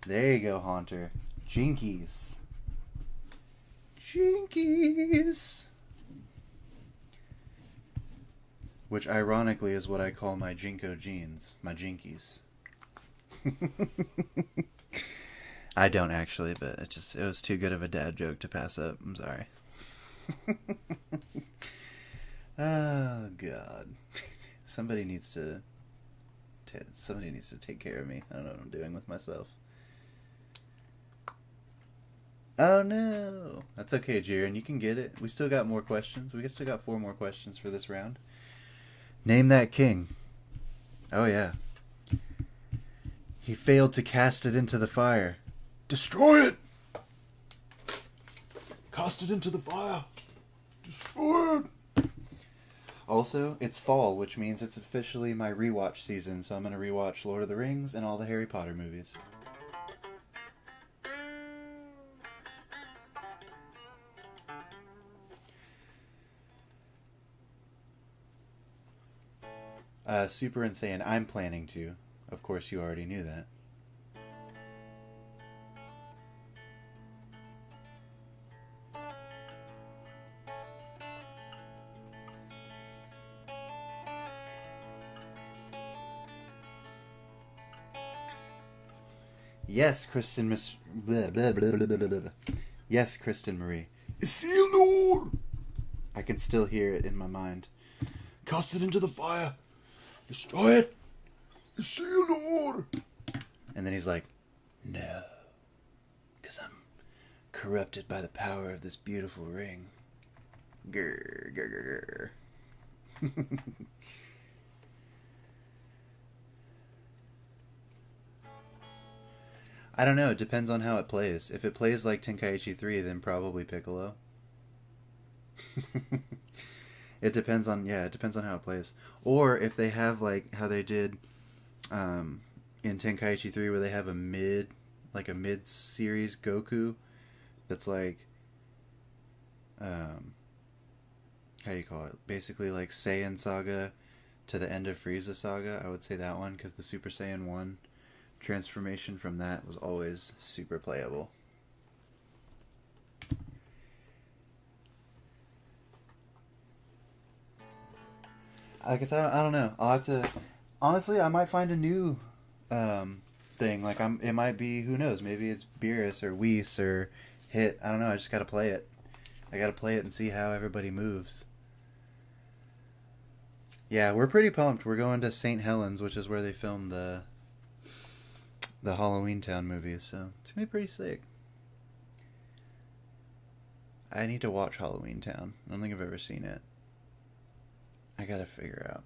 There you go, Haunter. Jinkies. Jinkies. Which ironically is what I call my Jinko jeans. My Jinkies. I don't actually, but it was too good of a dad joke to pass up. I'm sorry. Oh god. Somebody needs to take care of me. I don't know what I'm doing with myself. Oh no. That's okay, Jiren. You can get it. We still got more questions. We still got 4 more questions for this round. Name that king. Oh yeah. He failed to cast it into the fire. Destroy it! Cast it into the fire. Destroy it! Also, it's fall, which means it's officially my rewatch season, so I'm going to rewatch Lord of the Rings and all the Harry Potter movies. Super Insane. I'm planning to. Of course, you already knew that. Yes, Kristen Miss. Blah, blah, blah, blah, blah, blah. Yes, Kristen Marie. Isildur! I can still hear it in my mind. Cast it into the fire. Destroy it. Isildur! And then he's like, no. Because I'm corrupted by the power of this beautiful ring. Grr, grr, grr, grr. I don't know. It depends on how it plays. If it plays like Tenkaichi 3, then probably Piccolo. It depends on how it plays. Or if they have like how they did in Tenkaichi 3, where they have a mid-series Goku that's like how do you call it? Basically like Saiyan Saga to the end of Frieza Saga. I would say that one, because the Super Saiyan 1 transformation from that was always super playable. I guess I don't know. I'll have to. Honestly, I might find a new thing. Like it might be, who knows? Maybe it's Beerus or Whis or Hit. I don't know. I just gotta play it. I gotta play it and see how everybody moves. Yeah, we're pretty pumped. We're going to St. Helens, which is where they filmed the Halloween Town movies. So it's gonna be pretty sick. I need to watch Halloween Town. I don't think I've ever seen it. I gotta figure out.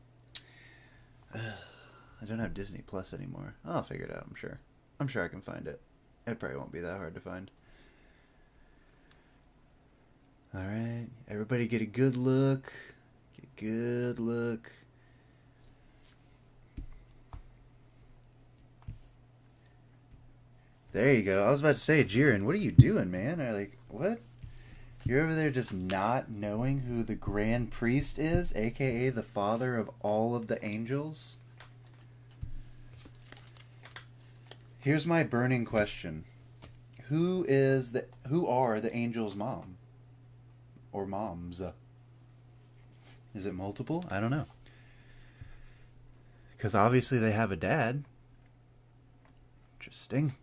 I don't have Disney Plus anymore. I'll figure it out, I'm sure. I'm sure I can find it. It probably won't be that hard to find. Alright, everybody get a good look. Get a good look. There you go. I was about to say, Jiren, what are you doing, man? I like, what? You're over there just not knowing who the Grand Priest is, aka the father of all of the angels? Here's my burning question. Who are the angels' mom? Or moms? Is it multiple? I don't know. Because obviously they have a dad. Interesting.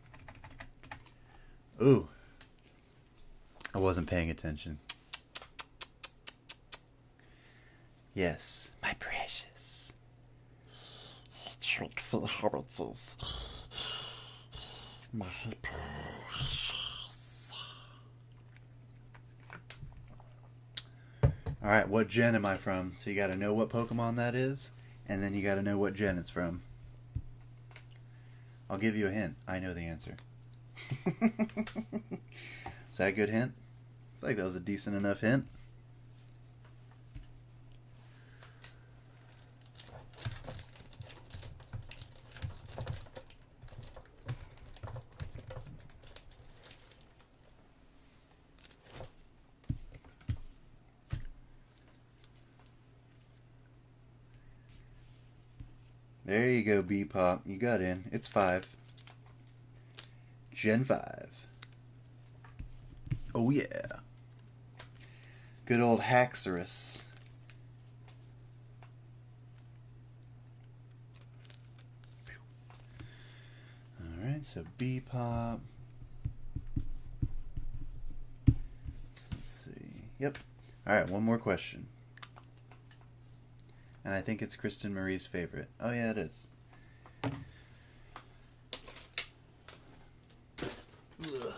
Ooh. I wasn't paying attention. Yes, my precious. Trixie Heritage. My precious. Alright, what gen am I from? So you gotta know what Pokemon that is, and then you gotta know what gen it's from. I'll give you a hint. I know the answer. Is that a good hint? I feel like that was a decent enough hint. There you go, B-Pop. You got in. It's 5. Gen 5. Oh, yeah. Good old Haxorus. Alright, so B-Pop. Let's see. Yep. Alright, one more question. And I think it's Kristen Marie's favorite. Oh, yeah, it is. Ugh.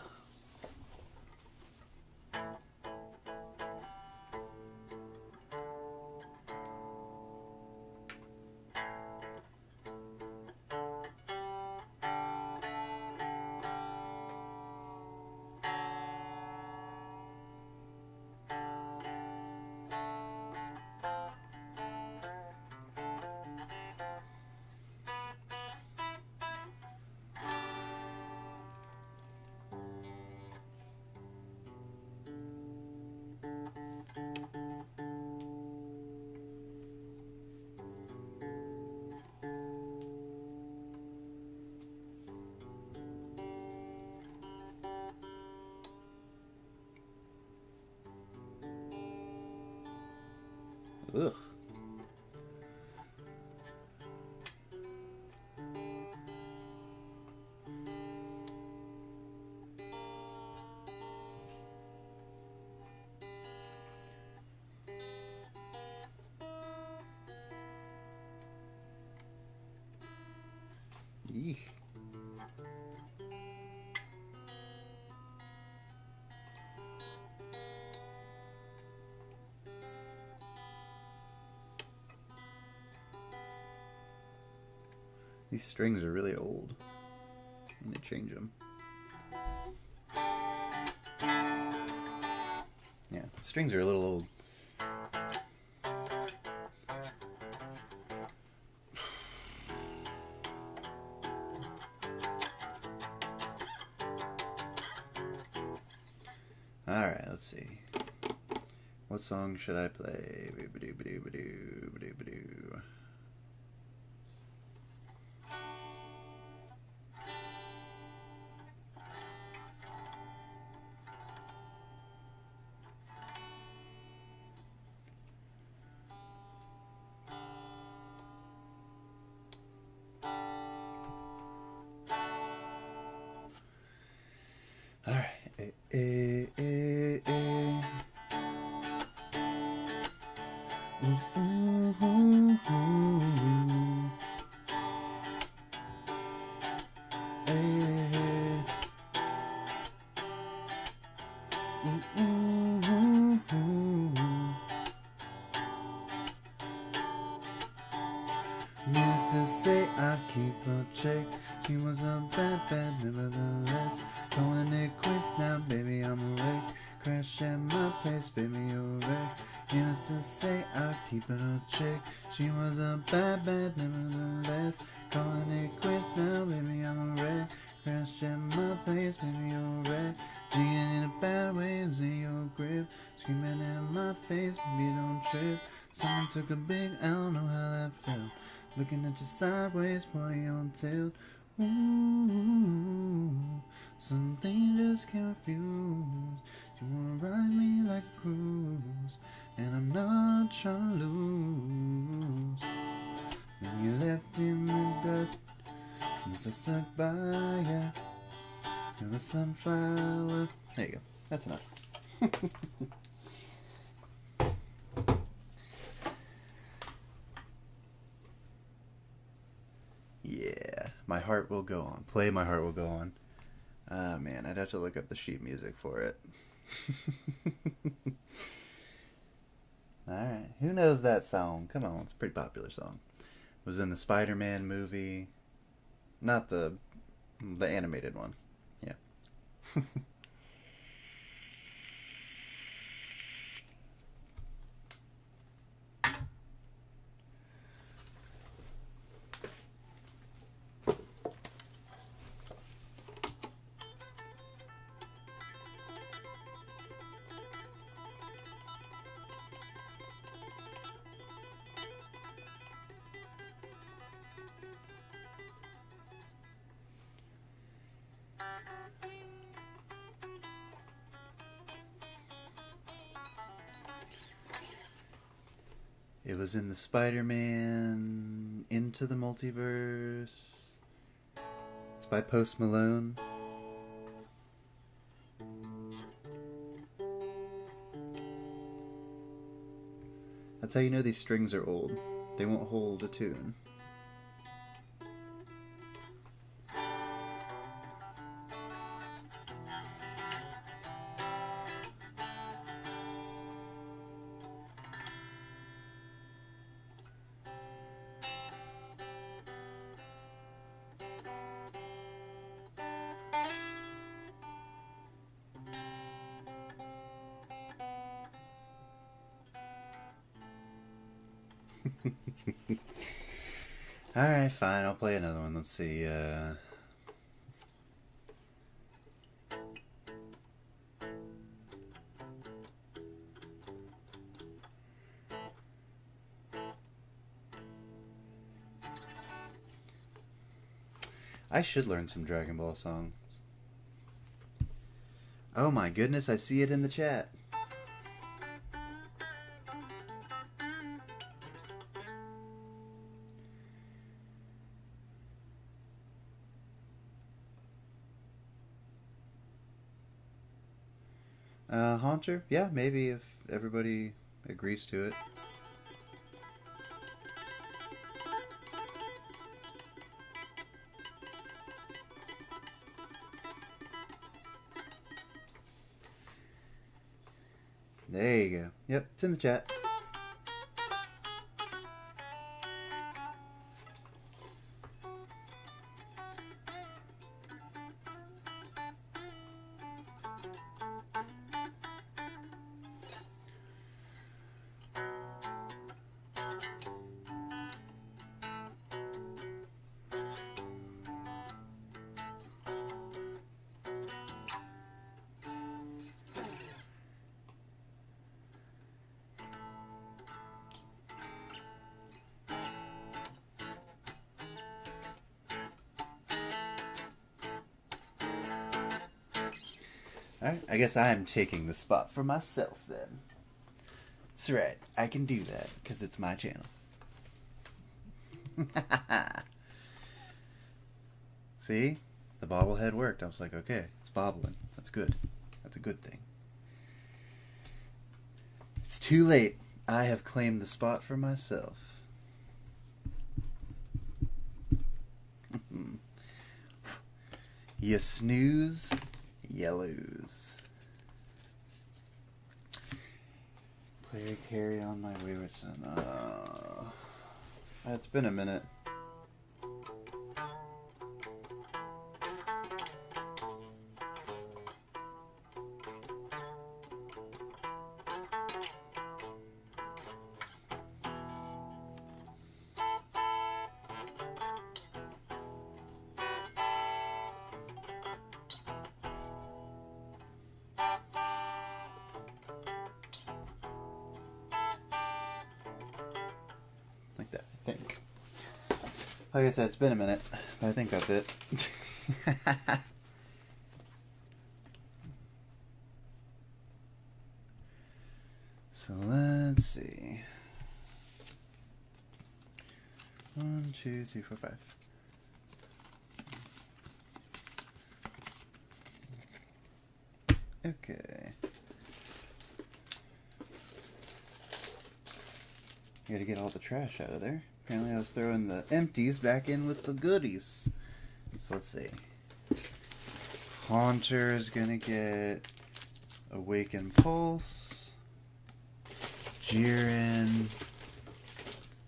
Ugh. Eek. These strings are really old. I need to change them. Yeah, strings are a little old. Alright, let's see. What song should I play? Alright. Needless to say, I keep a check. She was a bad, nevertheless. Calling it quits now, baby, I'm awake. Crash at my place, baby, you're wreck. Needless to say, I keep it a check. She was a bad, nevertheless. Calling it quits now, baby, I'm a wreck. Crash at my place, baby, you're wreck. Jigging in a bad way, was in your grip. Screaming in my face, baby, don't trip. Someone took a big L, know how that felt. Looking at you sideways, party on tilt. Ooh, something just can't refuse. You wanna ride me like a cruise, and I'm not trying to lose. When you left in the dust, and so stuck by ya, and the sunflower. There you go. That's enough. Yeah, My Heart Will Go On. Play My Heart Will Go On. Ah, man, I'd have to look up the sheet music for it. Alright, who knows that song? Come on, it's a pretty popular song. It was in the Spider-Man movie. Not the animated one. Yeah. It was in the Spider-Man Into the Multiverse. It's by Post Malone. That's how you know these strings are old. They won't hold a tune. Alright, fine, I'll play another one. Let's see, I should learn some Dragon Ball songs. Oh my goodness, I see it in the chat. Haunter? Yeah, maybe if everybody agrees to it. There you go. Yep, it's in the chat. Alright, I guess I'm taking the spot for myself then. That's right, I can do that, because it's my channel. See? The bobblehead worked. I was like, okay, it's bobbling. That's good. That's a good thing. It's too late. I have claimed the spot for myself. You snooze, you lose. Play Carry On My Wayward Son. It's been a minute. Like that, I think. Like I said, it's been a minute, but I think that's it. So let's see. 1, 2, 3, 4, 5. Okay. Gotta get all the trash out of there. Apparently I was throwing the empties back in with the goodies. So let's see. Haunter is gonna get Awaken Pulse. Jiren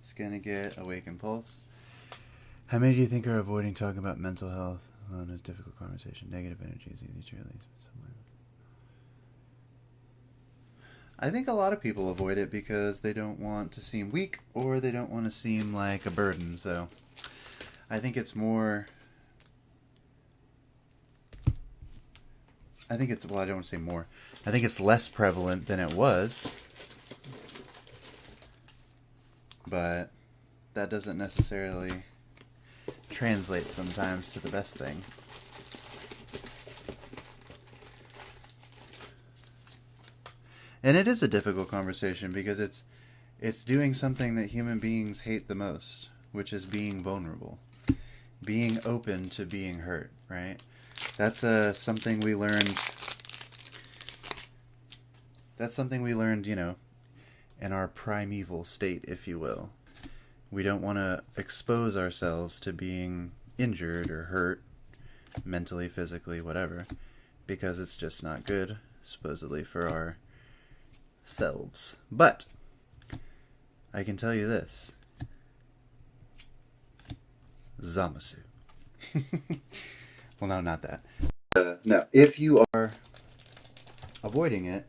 is gonna get Awaken Pulse. How many do you think are avoiding talking about mental health? Alone is difficult conversation. Negative energy is easy to release. I think a lot of people avoid it because they don't want to seem weak or they don't want to seem like a burden. So I think it's more... I think it's... Well, I don't want to say more. I think it's less prevalent than it was. But that doesn't necessarily translate sometimes to the best thing. And it is a difficult conversation because it's doing something that human beings hate the most, which is being vulnerable. Being open to being hurt, right? That's something we learned. That's something we learned, you know, in our primeval state, if you will. We don't want to expose ourselves to being injured or hurt, mentally, physically, whatever, because it's just not good, supposedly, for our selves. But I can tell you this. Zamasu. Well, no, not that. No, if you are avoiding it,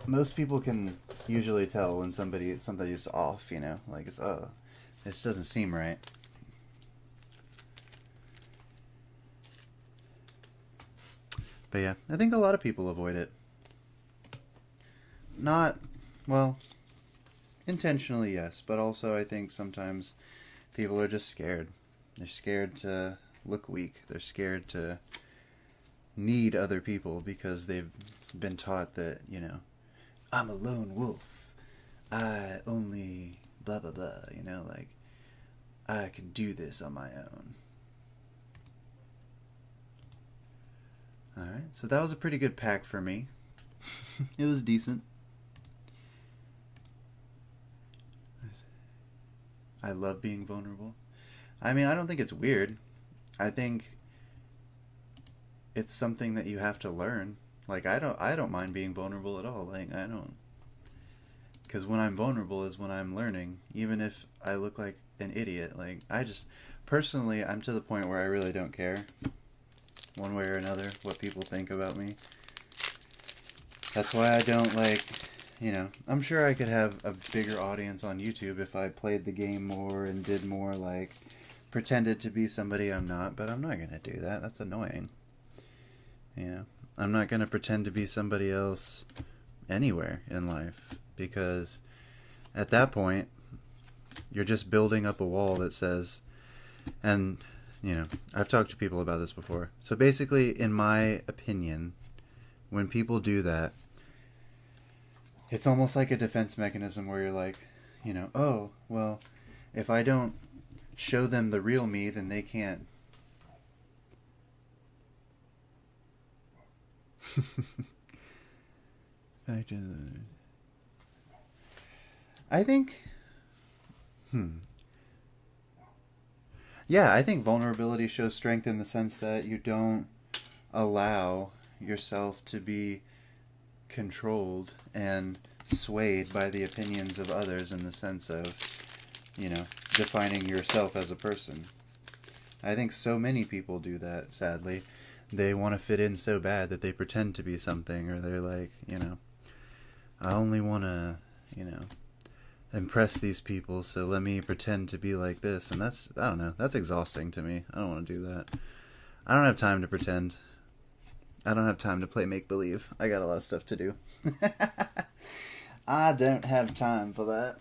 most people can usually tell when somebody's off, you know, like it's, oh, this doesn't seem right. But yeah, I think a lot of people avoid it. Not, well, intentionally, yes, but also I think sometimes people are just scared. They're scared to look weak. They're scared to need other people because they've been taught that, you know, I'm a lone wolf. I only blah, blah, blah, you know, like, I can do this on my own. Alright, so that was a pretty good pack for me. It was decent. I love being vulnerable. I mean, I don't think it's weird. I think it's something that you have to learn. Like, I don't mind being vulnerable at all. Like, I don't. Because when I'm vulnerable is when I'm learning. Even if I look like an idiot. Like, I just... Personally, I'm to the point where I really don't care. One way or another, what people think about me. That's why I don't, like, you know, I'm sure I could have a bigger audience on YouTube if I played the game more and did more, like, pretended to be somebody I'm not, but I'm not going to do that. That's annoying. You know, I'm not going to pretend to be somebody else anywhere in life, because at that point, you're just building up a wall that says, and... You know, I've talked to people about this before. So basically, in my opinion, when people do that, it's almost like a defense mechanism where you're like, you know, oh, well, if I don't show them the real me, then they can't. I think, yeah, I think vulnerability shows strength in the sense that you don't allow yourself to be controlled and swayed by the opinions of others in the sense of, you know, defining yourself as a person. I think so many people do that, sadly. They want to fit in so bad that they pretend to be something, or they're like, you know, I only want to, you know, impress these people, so let me pretend to be like this. And that's, I don't know, that's exhausting to me. I don't want to do that. I don't have time to pretend. I don't have time to play make-believe. I got a lot of stuff to do. I don't have time for that.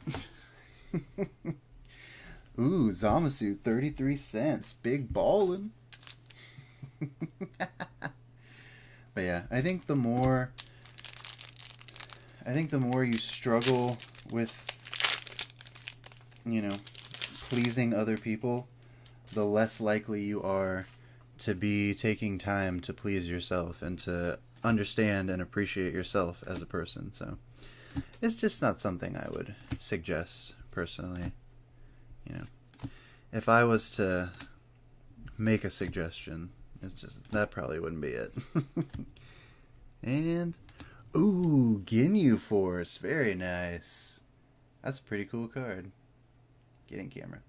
Ooh, Zamasu, 33 cents. Big ballin'. But yeah, I think the more you struggle with, you know, pleasing other people, the less likely you are to be taking time to please yourself and to understand and appreciate yourself as a person. So it's just not something I would suggest personally. You know, if I was to make a suggestion, it's just, that probably wouldn't be it. And ooh, Ginyu Force, very nice. That's a pretty cool card. Get in camera.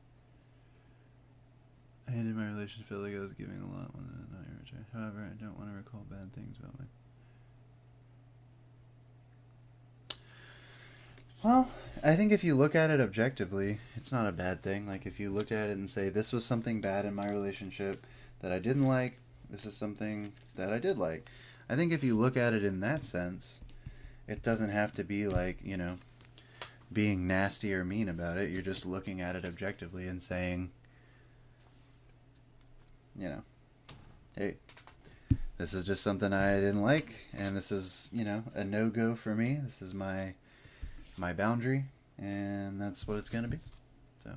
I ended my relationship, feel like I was giving a lot when not in return. However, I don't want to recall bad things about me. Well, I think if you look at it objectively, it's not a bad thing. Like, if you look at it and say, this was something bad in my relationship that I didn't like, this is something that I did like. I think if you look at it in that sense, it doesn't have to be like, you know, being nasty or mean about it. You're just looking at it objectively and saying, you know, hey, this is just something I didn't like, and this is, you know, a no-go for me. This is my boundary, and that's what it's going to be. So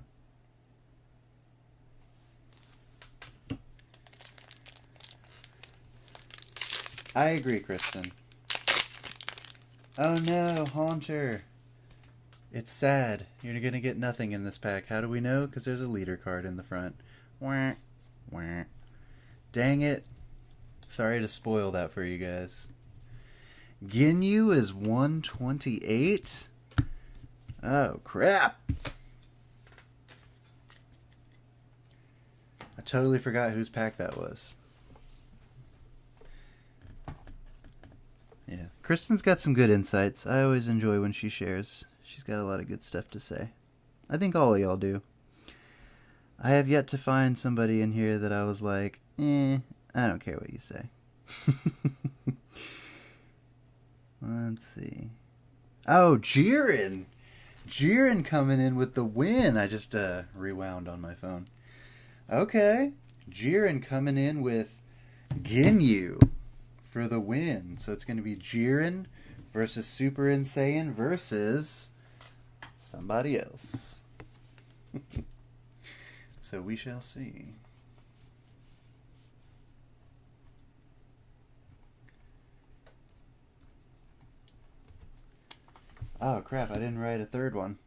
I agree, Kristen. Oh no, Haunter. It's sad. You're going to get nothing in this pack. How do we know? Because there's a leader card in the front. Wah, wah. Dang it. Sorry to spoil that for you guys. Ginyu is 128? Oh, crap. I totally forgot whose pack that was. Yeah, Kristen's got some good insights. I always enjoy when she shares. She's got a lot of good stuff to say. I think all of y'all do. I have yet to find somebody in here that I was like, I don't care what you say. Let's see. Oh, Jiren! Jiren coming in with the win. I just rewound on my phone. Okay. Jiren coming in with Ginyu for the win. So it's going to be Jiren versus Super Insane versus somebody else. So we shall see. Oh crap, I didn't write a third one.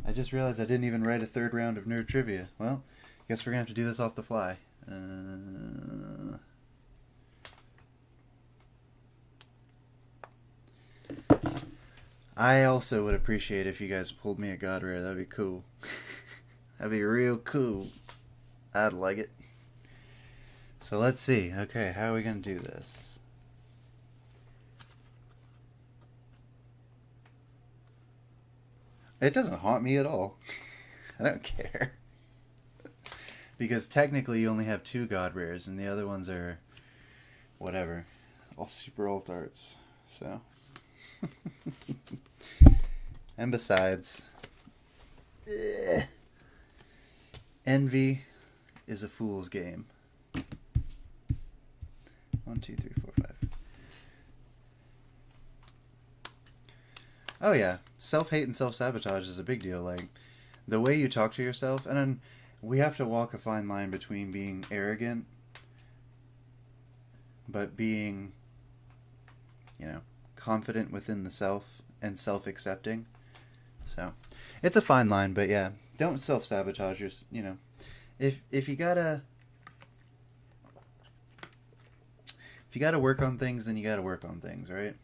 I just realized I didn't even write a third round of nerd trivia. Well, guess we're gonna have to do this off the fly. I also would appreciate if you guys pulled me a God Rare. That'd be cool. That'd be real cool. I'd like it. So let's see. Okay, how are we gonna do this? It doesn't haunt me at all. I don't care. Because technically you only have 2 God Rares, and the other ones are whatever. All super alt arts. So. And besides, envy is a fool's game. 1, 2, 3, 4, 5. Oh yeah, self-hate and self-sabotage is a big deal. Like, the way you talk to yourself, and then we have to walk a fine line between being arrogant, but being, you know, confident within the self and self-accepting. So, it's a fine line, but yeah, don't self-sabotage your, you know, if If you got to work on things, then you got to work on things, right?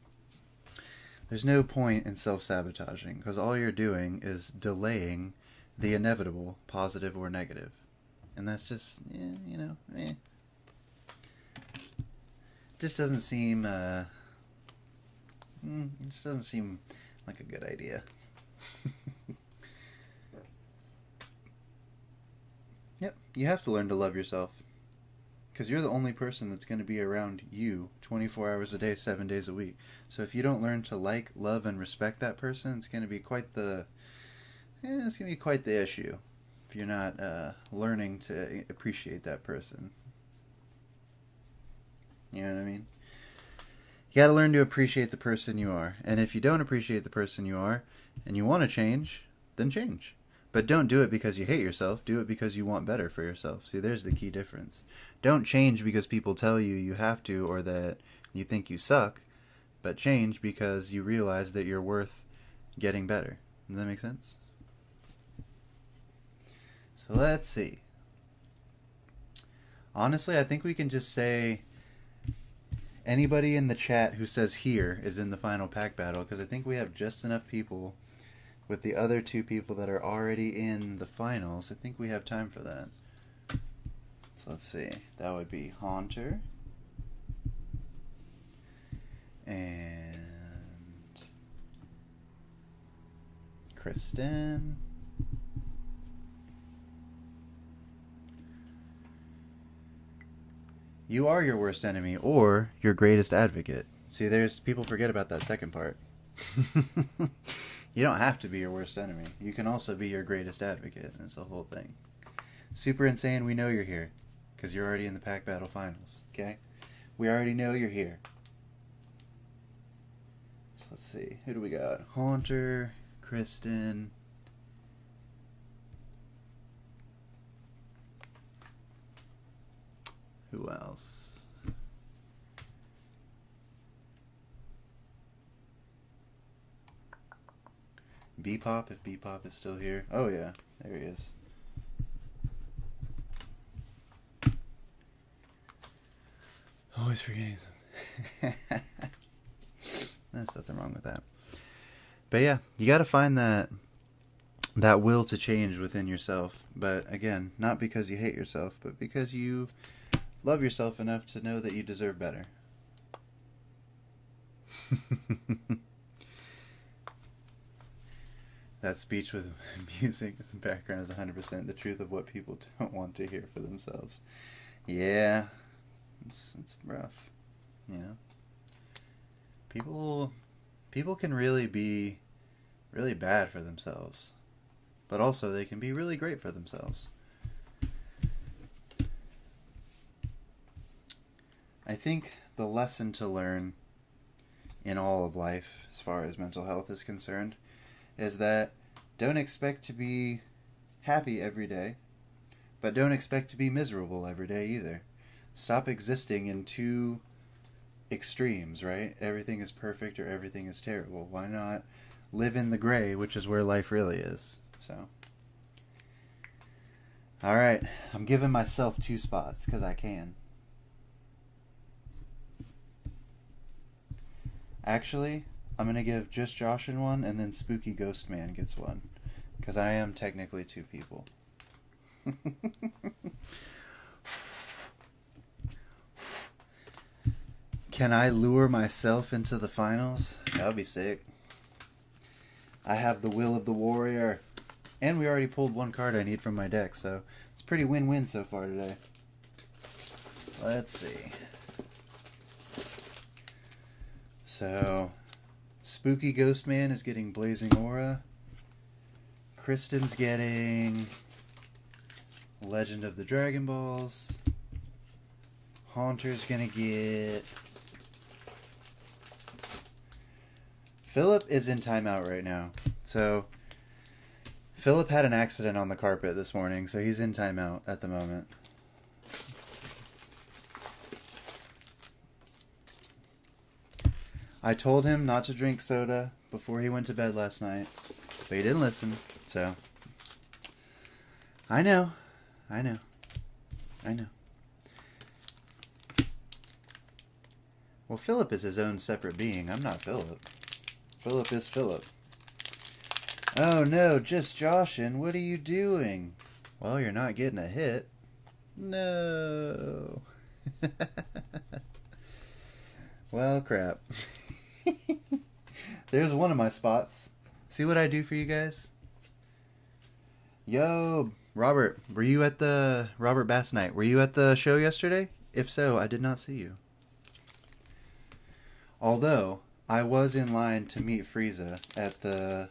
There's no point in self-sabotaging, because all you're doing is delaying the inevitable, positive or negative. And that's just, just doesn't seem, it just doesn't seem like a good idea. Yep, you have to learn to love yourself. Because you're the only person that's going to be around you 24 hours a day, 7 days a week. So if you don't learn to like, love, and respect that person, it's going to be quite the issue. If you're not learning to appreciate that person. You know what I mean? You got to learn to appreciate the person you are. And if you don't appreciate the person you are, and you want to change, then change. But don't do it because you hate yourself. Do it because you want better for yourself. See, there's the key difference. Don't change because people tell you you have to or that you think you suck. But change because you realize that you're worth getting better. Does that make sense? So let's see. Honestly, I think we can just say anybody in the chat who says here is in the final pack battle, because I think we have just enough people with the other two people that are already in the finals. I think we have time for that. So let's see. That would be Haunter and Kristen. You are your worst enemy or your greatest advocate. See, there's people forget about that second part. You don't have to be your worst enemy. You can also be your greatest advocate. That's the whole thing. Super Insane, we know you're here because you're already in the pack battle finals. Okay? We already know you're here. So let's see. Who do we got? Haunter, Kristen. Who else? Bebop, if Bebop is still here. Oh yeah, there he is. Always forgetting something. There's nothing wrong with that. But yeah, you got to find that will to change within yourself. But again, not because you hate yourself, but because you love yourself enough to know that you deserve better. That speech with music in the background is 100% the truth of what people don't want to hear for themselves. Yeah, it's rough, you know. People can really be really bad for themselves, but also they can be really great for themselves. I think the lesson to learn in all of life, as far as mental health is concerned, is that don't expect to be happy every day, but don't expect to be miserable every day either. Stop existing in two extremes, right? Everything is perfect or everything is terrible. Why not live in the gray, which is where life really is? So, all right, I'm giving myself 2 spots because I can. Actually, I'm going to give just Joshin one, and then Spooky Ghost Man gets one. Because I am technically 2 people. Can I lure myself into the finals? That would be sick. I have the will of the warrior. And we already pulled 1 card I need from my deck, so it's pretty win-win so far today. Let's see. So, Spooky Ghost Man is getting Blazing Aura. Kristen's getting Legend of the Dragon Balls. Haunter's gonna get... Philip is in timeout right now. So, Philip had an accident on the carpet this morning, so he's in timeout at the moment. I told him not to drink soda before he went to bed last night, but he didn't listen, so... I know. Well, Philip is his own separate being. I'm not Philip. Philip is Philip. Oh no, just Joshin. What are you doing? Well, you're not getting a hit. No. Well, crap. There's one of my spots. See what I do for you guys? Yo, Robert, were you at the Robert Bass Night? Were you at the show yesterday? If so, I did not see you. Although I was in line to meet Frieza at the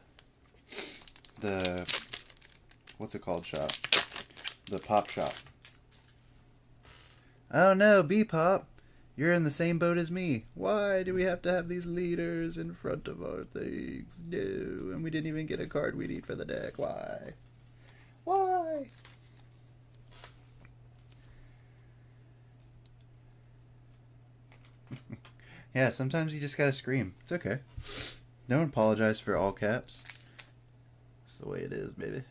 what's it called shop? The pop shop. Oh no, B-Pop. You're in the same boat as me. Why do we have to have these leaders in front of our things? No, and we didn't even get a card we need for the deck. Why? Why? Yeah, sometimes you just gotta scream. It's okay. Don't apologize for all caps. It's the way it is, baby.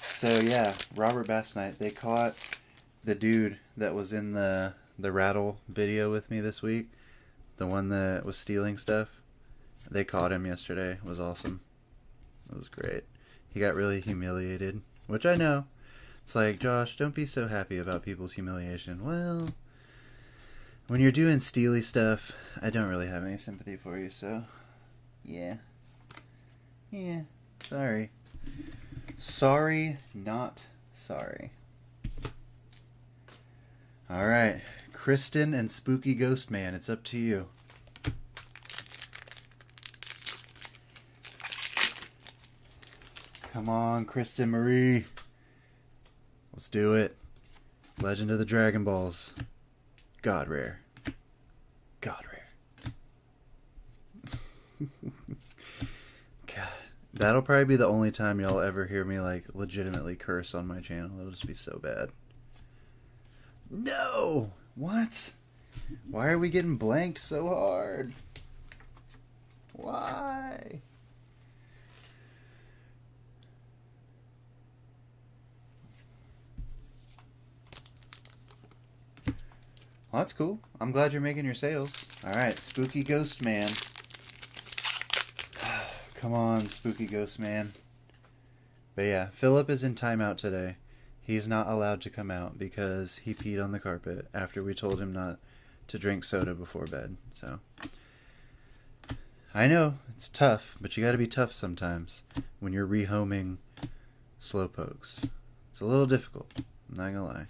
So yeah, Robert Bass Night. They caught the dude that was in the rattle video with me this week. The one that was stealing stuff. They caught him yesterday. It was awesome. It was great. He got really humiliated, which I know. It's like, Josh, don't be so happy about people's humiliation. Well, when you're doing steely stuff, I don't really have any sympathy for you, so yeah. Yeah, sorry. Sorry, not sorry. Alright, Kristen and Spooky Ghost Man, it's up to you. Come on, Kristen Marie. Let's do it. Legend of the Dragon Balls. God rare. God rare. God. That'll probably be the only time y'all ever hear me like legitimately curse on my channel. It'll just be so bad. No! What? Why are we getting blanked so hard? Why? Well, that's cool. I'm glad you're making your sales. Alright, Spooky Ghost Man. Come on, Spooky Ghost Man. But yeah, Philip is in timeout today. He's not allowed to come out because he peed on the carpet after we told him not to drink soda before bed. So I know, it's tough, but you gotta be tough sometimes when you're rehoming slowpokes. It's a little difficult, I'm not gonna lie.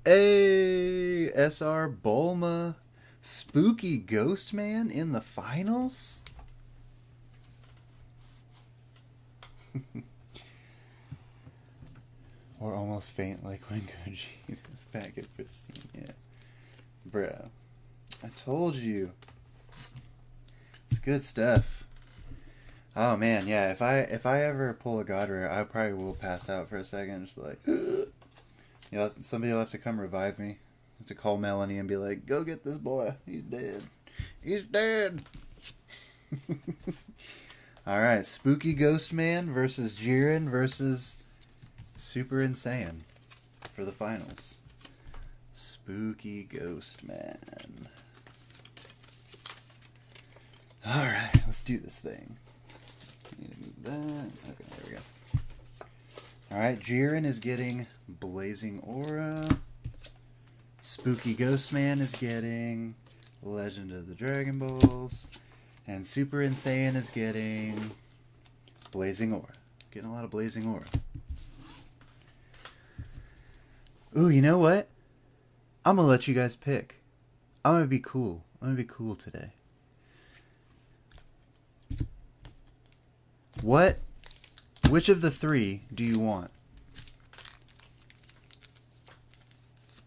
Hey, SR Bulma, Spooky Ghost Man in the finals? Or almost faint like when Koji is back at Pristine. Yeah. Bro. I told you. It's good stuff. Oh man, yeah, if I ever pull a God Rare, I probably will pass out for a second. Just be like, somebody will have to come revive me. I have to call Melanie and be like, go get this boy. He's dead. He's dead. Alright, Spooky Ghost Man versus Jiren versus Super Insane for the finals. Spooky Ghost Man. Alright, let's do this thing. Need to move that. Okay, there we go. Alright, Jiren is getting Blazing Aura. Spooky Ghost Man is getting Legend of the Dragon Balls. And Super Insane is getting Blazing Aura. Getting a lot of Blazing Aura. Ooh, you know what? I'm gonna let you guys pick. I'm gonna be cool. I'm gonna be cool today. Which of the three do you want?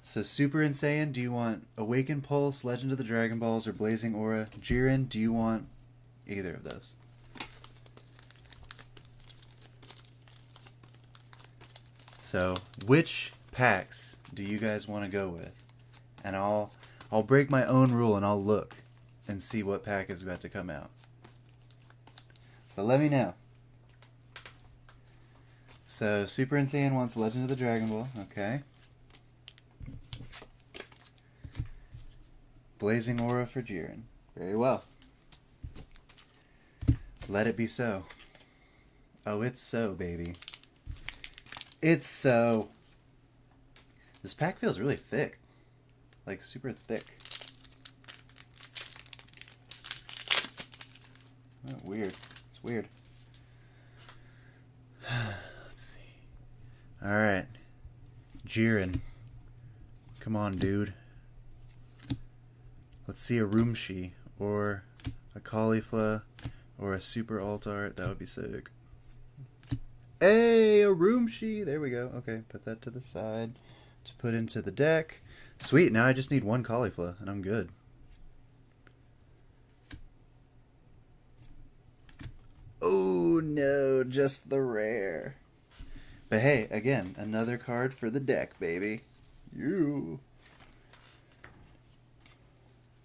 So Super Insane, do you want Awaken Pulse, Legend of the Dragon Balls, or Blazing Aura? Jiren, do you want either of those? So, which packs do you guys want to go with? And I'll break my own rule and I'll look and see what pack is about to come out. So let me know. So Super Insane wants Legend of the Dragon Ball, okay. Blazing Aura for Jiren. Very well. Let it be so. Oh, it's so, baby. It's so. This pack feels really thick. Like, super thick. Oh, weird. It's weird. Let's see. Alright. Jiren. Come on, dude. Let's see a Roomshi. Or a Caulifla. Or a Super Alt Art. That would be sick. Hey, a Roomshi! There we go. Okay, put that to the side to put into the deck. Sweet, now I just need one Caulifla, and I'm good. Oh no, just the rare. But hey, again, another card for the deck, baby. You.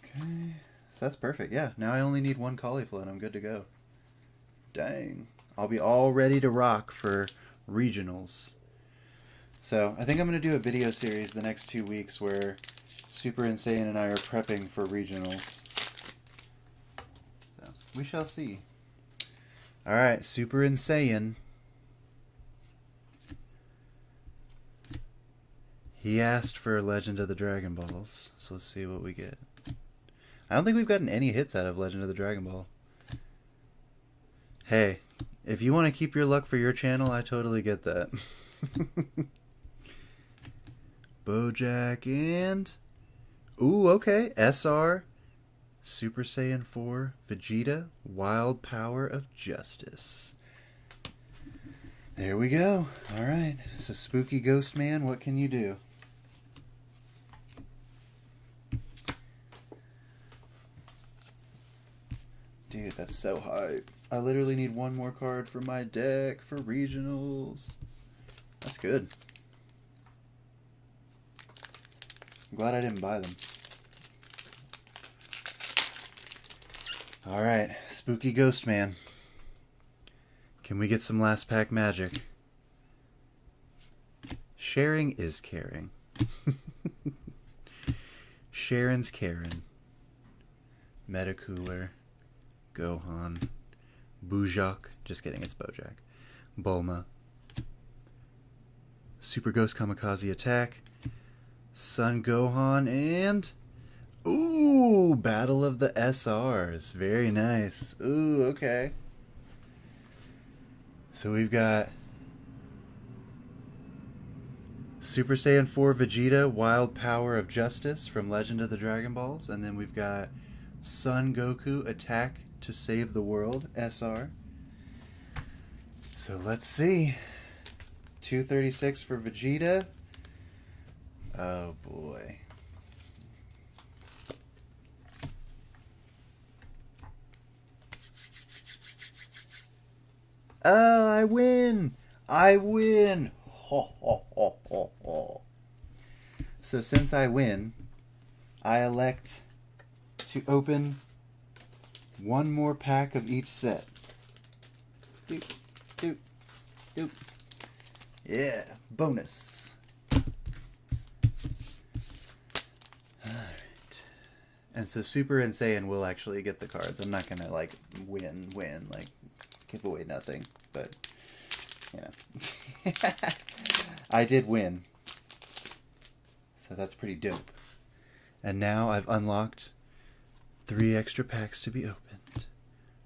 Okay, so that's perfect. Yeah, now I only need one Caulifla, and I'm good to go. Dang. I'll be all ready to rock for regionals. So I think I'm going to do a video series the next 2 weeks where Super Insane and I are prepping for regionals. So we shall see. Alright, Super Insane. He asked for Legend of the Dragon Balls, so let's see what we get. I don't think we've gotten any hits out of Legend of the Dragon Ball. Hey, if you want to keep your luck for your channel, I totally get that. Bojack and... Ooh, okay. SR, Super Saiyan 4, Vegeta, Wild Power of Justice. There we go. Alright, so Spooky Ghost Man, what can you do? Dude, that's so hype. I literally need one more card for my deck for regionals. That's good. I'm glad I didn't buy them. Alright, Spooky Ghost Man. Can we get some last pack magic? Sharing is caring. Sharon's Karen. Metacooler. Gohan. Bojack. Just kidding, it's Bojack. Bulma. Super Ghost Kamikaze Attack. Son Gohan and... Ooh, Battle of the SRs. Very nice. Ooh, okay. So we've got Super Saiyan 4 Vegeta, Wild Power of Justice from Legend of the Dragon Balls. And then we've got Son Goku, Attack to Save the World, SR. So let's see. 236 for Vegeta. Oh boy. Oh, I win! I win! Ho, ho, ho, ho, ho. So since I win, I elect to open one more pack of each set. Doop, doop, doop. Yeah, bonus. Alright. And so Super Insane will actually get the cards. I'm not gonna like win, like give away nothing. But you know. I did win. So that's pretty dope. And now I've unlocked 3 extra packs to be opened.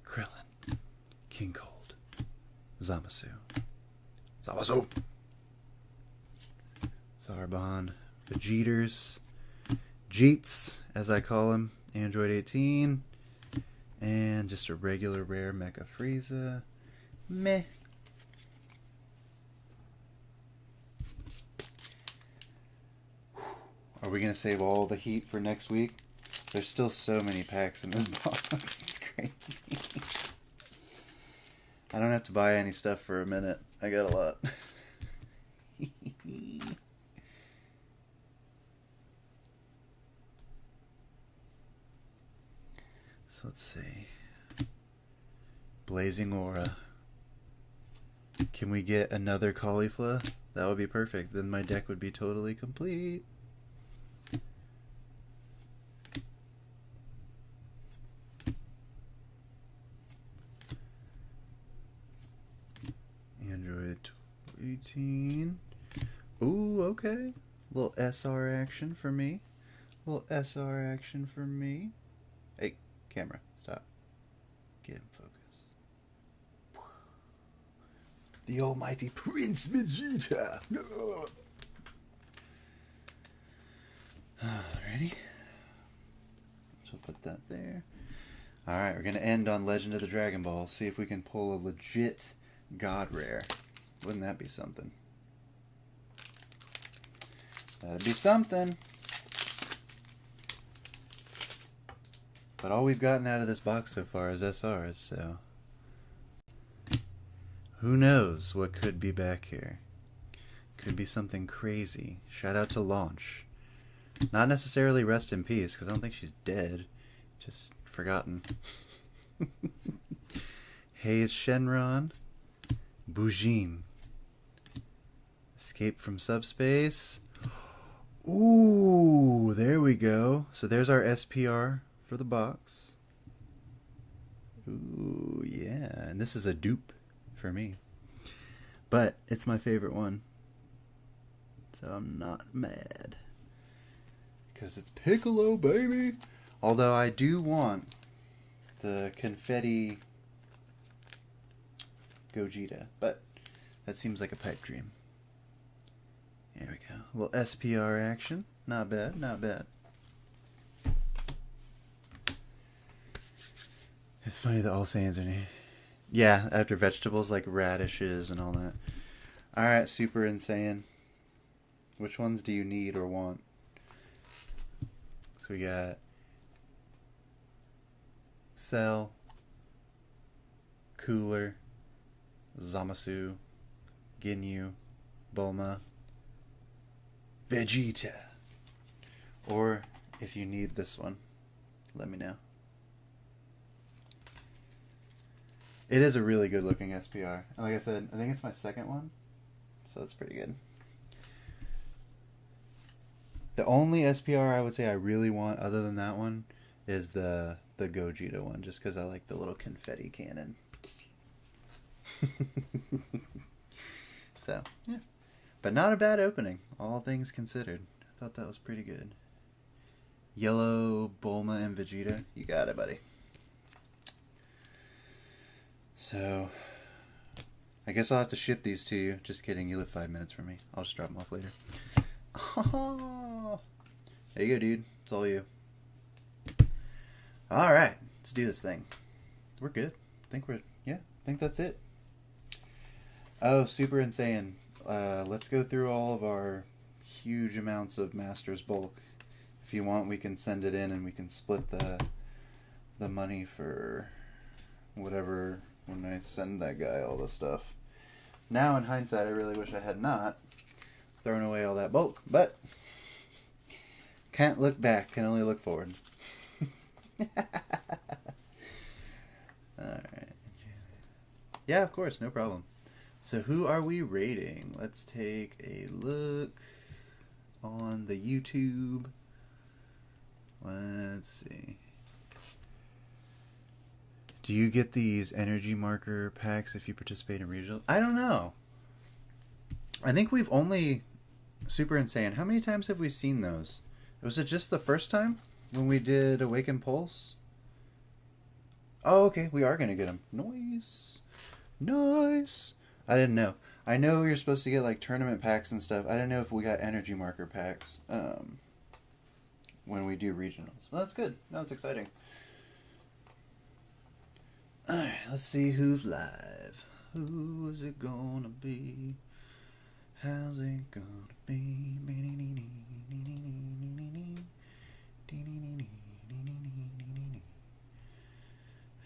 Krillin, King Cold, Zamasu, Zarbon, Vegeters, Jeets, as I call him, Android 18, and just a regular rare Mecha Frieza. Meh. Are we going to save all the heat for next week? There's still so many packs in this box. It's crazy. I don't have to buy any stuff for a minute. I got a lot. So let's see. Blazing Aura. Can we get another Caulifla? That would be perfect. Then my deck would be totally complete. 18. Ooh, okay. Little SR action for me. Little SR action for me. Hey, camera, stop. Get in focus. The almighty Prince Vegeta. Alrighty. So put that there. Alright, we're going to end on Legend of the Dragon Ball. See if we can pull a legit God Rare. Wouldn't that be something? That'd be something. But all we've gotten out of this box so far is SRs, so... who knows what could be back here. Could be something crazy. Shout out to Launch. Not necessarily rest in peace, because I don't think she's dead. Just forgotten. Hey, it's Shenron. Bujin. Escape from subspace. Ooh, there we go. So there's our SPR for the box. Ooh, yeah. And this is a dupe for me. But it's my favorite one. So I'm not mad. Because it's Piccolo, baby! Although I do want the confetti Gogeta. But that seems like a pipe dream. There we go. A little SPR action. Not bad, not bad. It's funny that all Saiyans are new. Yeah, after vegetables like radishes and all that. Alright, Super Insane. Which ones do you need or want? So we got Cell, Cooler, Zamasu, Ginyu, Bulma, Vegeta. Or if you need this one, let me know. It is a really good looking SPR. And like I said, I think it's my second one. So it's pretty good. The only SPR I would say I really want other than that one is the Gogeta one. Just because I like the little confetti cannon. So, yeah. But not a bad opening, all things considered. I thought that was pretty good. Yellow, Bulma, and Vegeta. You got it, buddy. So, I guess I'll have to ship these to you. Just kidding, you live 5 minutes from me. I'll just drop them off later. Oh, there you go, dude. It's all you. Alright, let's do this thing. We're good. I think that's it. Oh, Super Insane. Let's go through all of our huge amounts of Masters bulk. If you want, we can send it in and we can split the money for whatever when I send that guy all the stuff. Now, in hindsight, I really wish I had not thrown away all that bulk, but can't look back, can only look forward. Alright. Yeah, of course, no problem. So who are we rating? Let's take a look on the YouTube. Let's see. Do you get these energy marker packs if you participate in regionals? I don't know. I think we've only... Super Insane. How many times have we seen those? Was it just the first time when we did Awaken Pulse? Oh, okay. We are going to get them. Nice. Nice. I didn't know. I know you're supposed to get like tournament packs and stuff. I didn't know if we got energy marker packs when we do regionals. Well, that's good. No, that's exciting. Alright, let's see who's live. Who's it gonna be? How's it gonna be?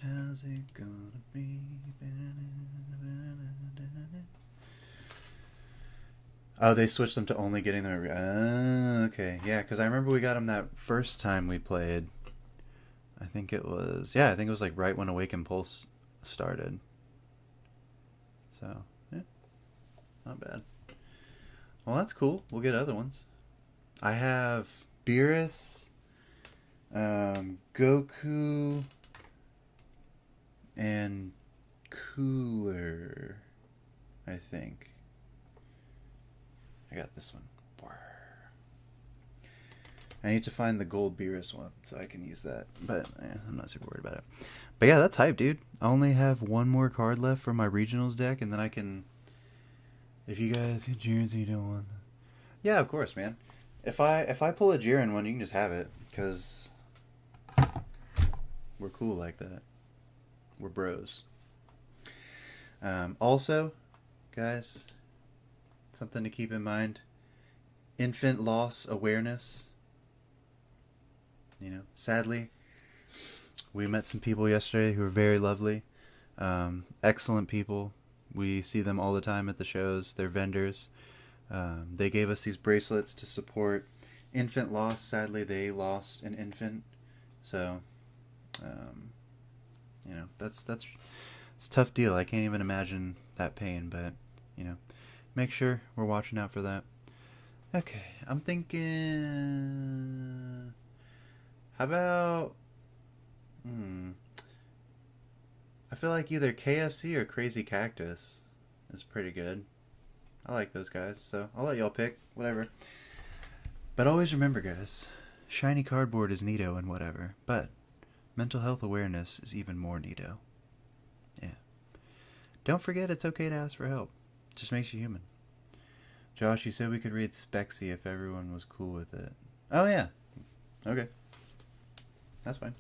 How's it gonna be? Oh, they switched them to only getting them. Okay, yeah, because I remember we got them that first time we played. I think it was like right when Awaken Pulse started. So, yeah, not bad. Well, that's cool. We'll get other ones. I have Beerus, Goku, and Cooler, I think. I got this one. I need to find the gold Beerus one so I can use that. But I'm not super worried about it. But yeah, that's hype, dude. I only have one more card left for my regionals deck, and then I can... If you guys get Jiren, you don't want... Yeah, of course, man. If I pull a Jiren one, you can just have it. Because we're cool like that. We're bros. Also, guys, something to keep in mind. Infant loss awareness. You know, sadly, we met some people yesterday who were very lovely. Excellent people. We see them all the time at the shows. They're vendors. They gave us these bracelets to support infant loss. Sadly, they lost an infant. So, you know, it's a tough deal. I can't even imagine that pain, but, you know, make sure we're watching out for that. Okay, I'm thinking... How about... I feel like either KFC or Crazy Cactus is pretty good. I like those guys, so I'll let y'all pick. Whatever. But always remember, guys, shiny cardboard is neato and whatever, but mental health awareness is even more neato. Yeah. Don't forget it's okay to ask for help. It just makes you human. Josh, you said we could read Spexy if everyone was cool with it. Oh, yeah. Okay. That's fine.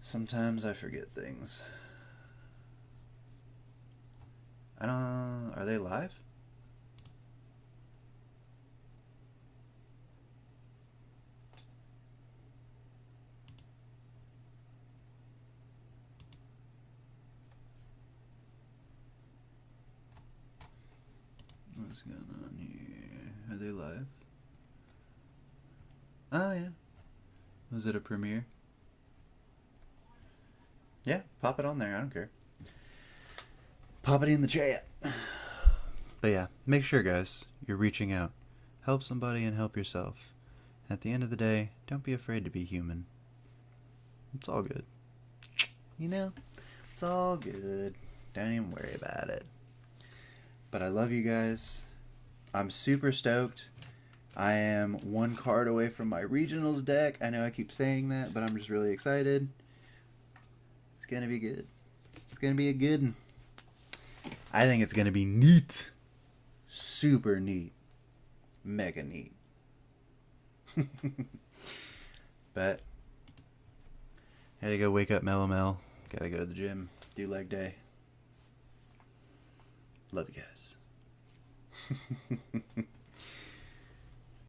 Sometimes I forget things. Are they live? What's going on here? Are they live? Oh, yeah. Was it a premiere? Yeah, pop it on there. I don't care. Pop it in the chat. But yeah, make sure, guys, you're reaching out. Help somebody and help yourself. At the end of the day, don't be afraid to be human. It's all good. You know? It's all good. Don't even worry about it. But I love you guys. I'm super stoked. I am one card away from my regionals deck. I know I keep saying that, but I'm just really excited. It's going to be good. It's going to be a good one. I think it's going to be neat. Super neat. Mega neat. But I gotta go wake up Mellow Mel. Gotta go to the gym. Do leg day. Love you guys.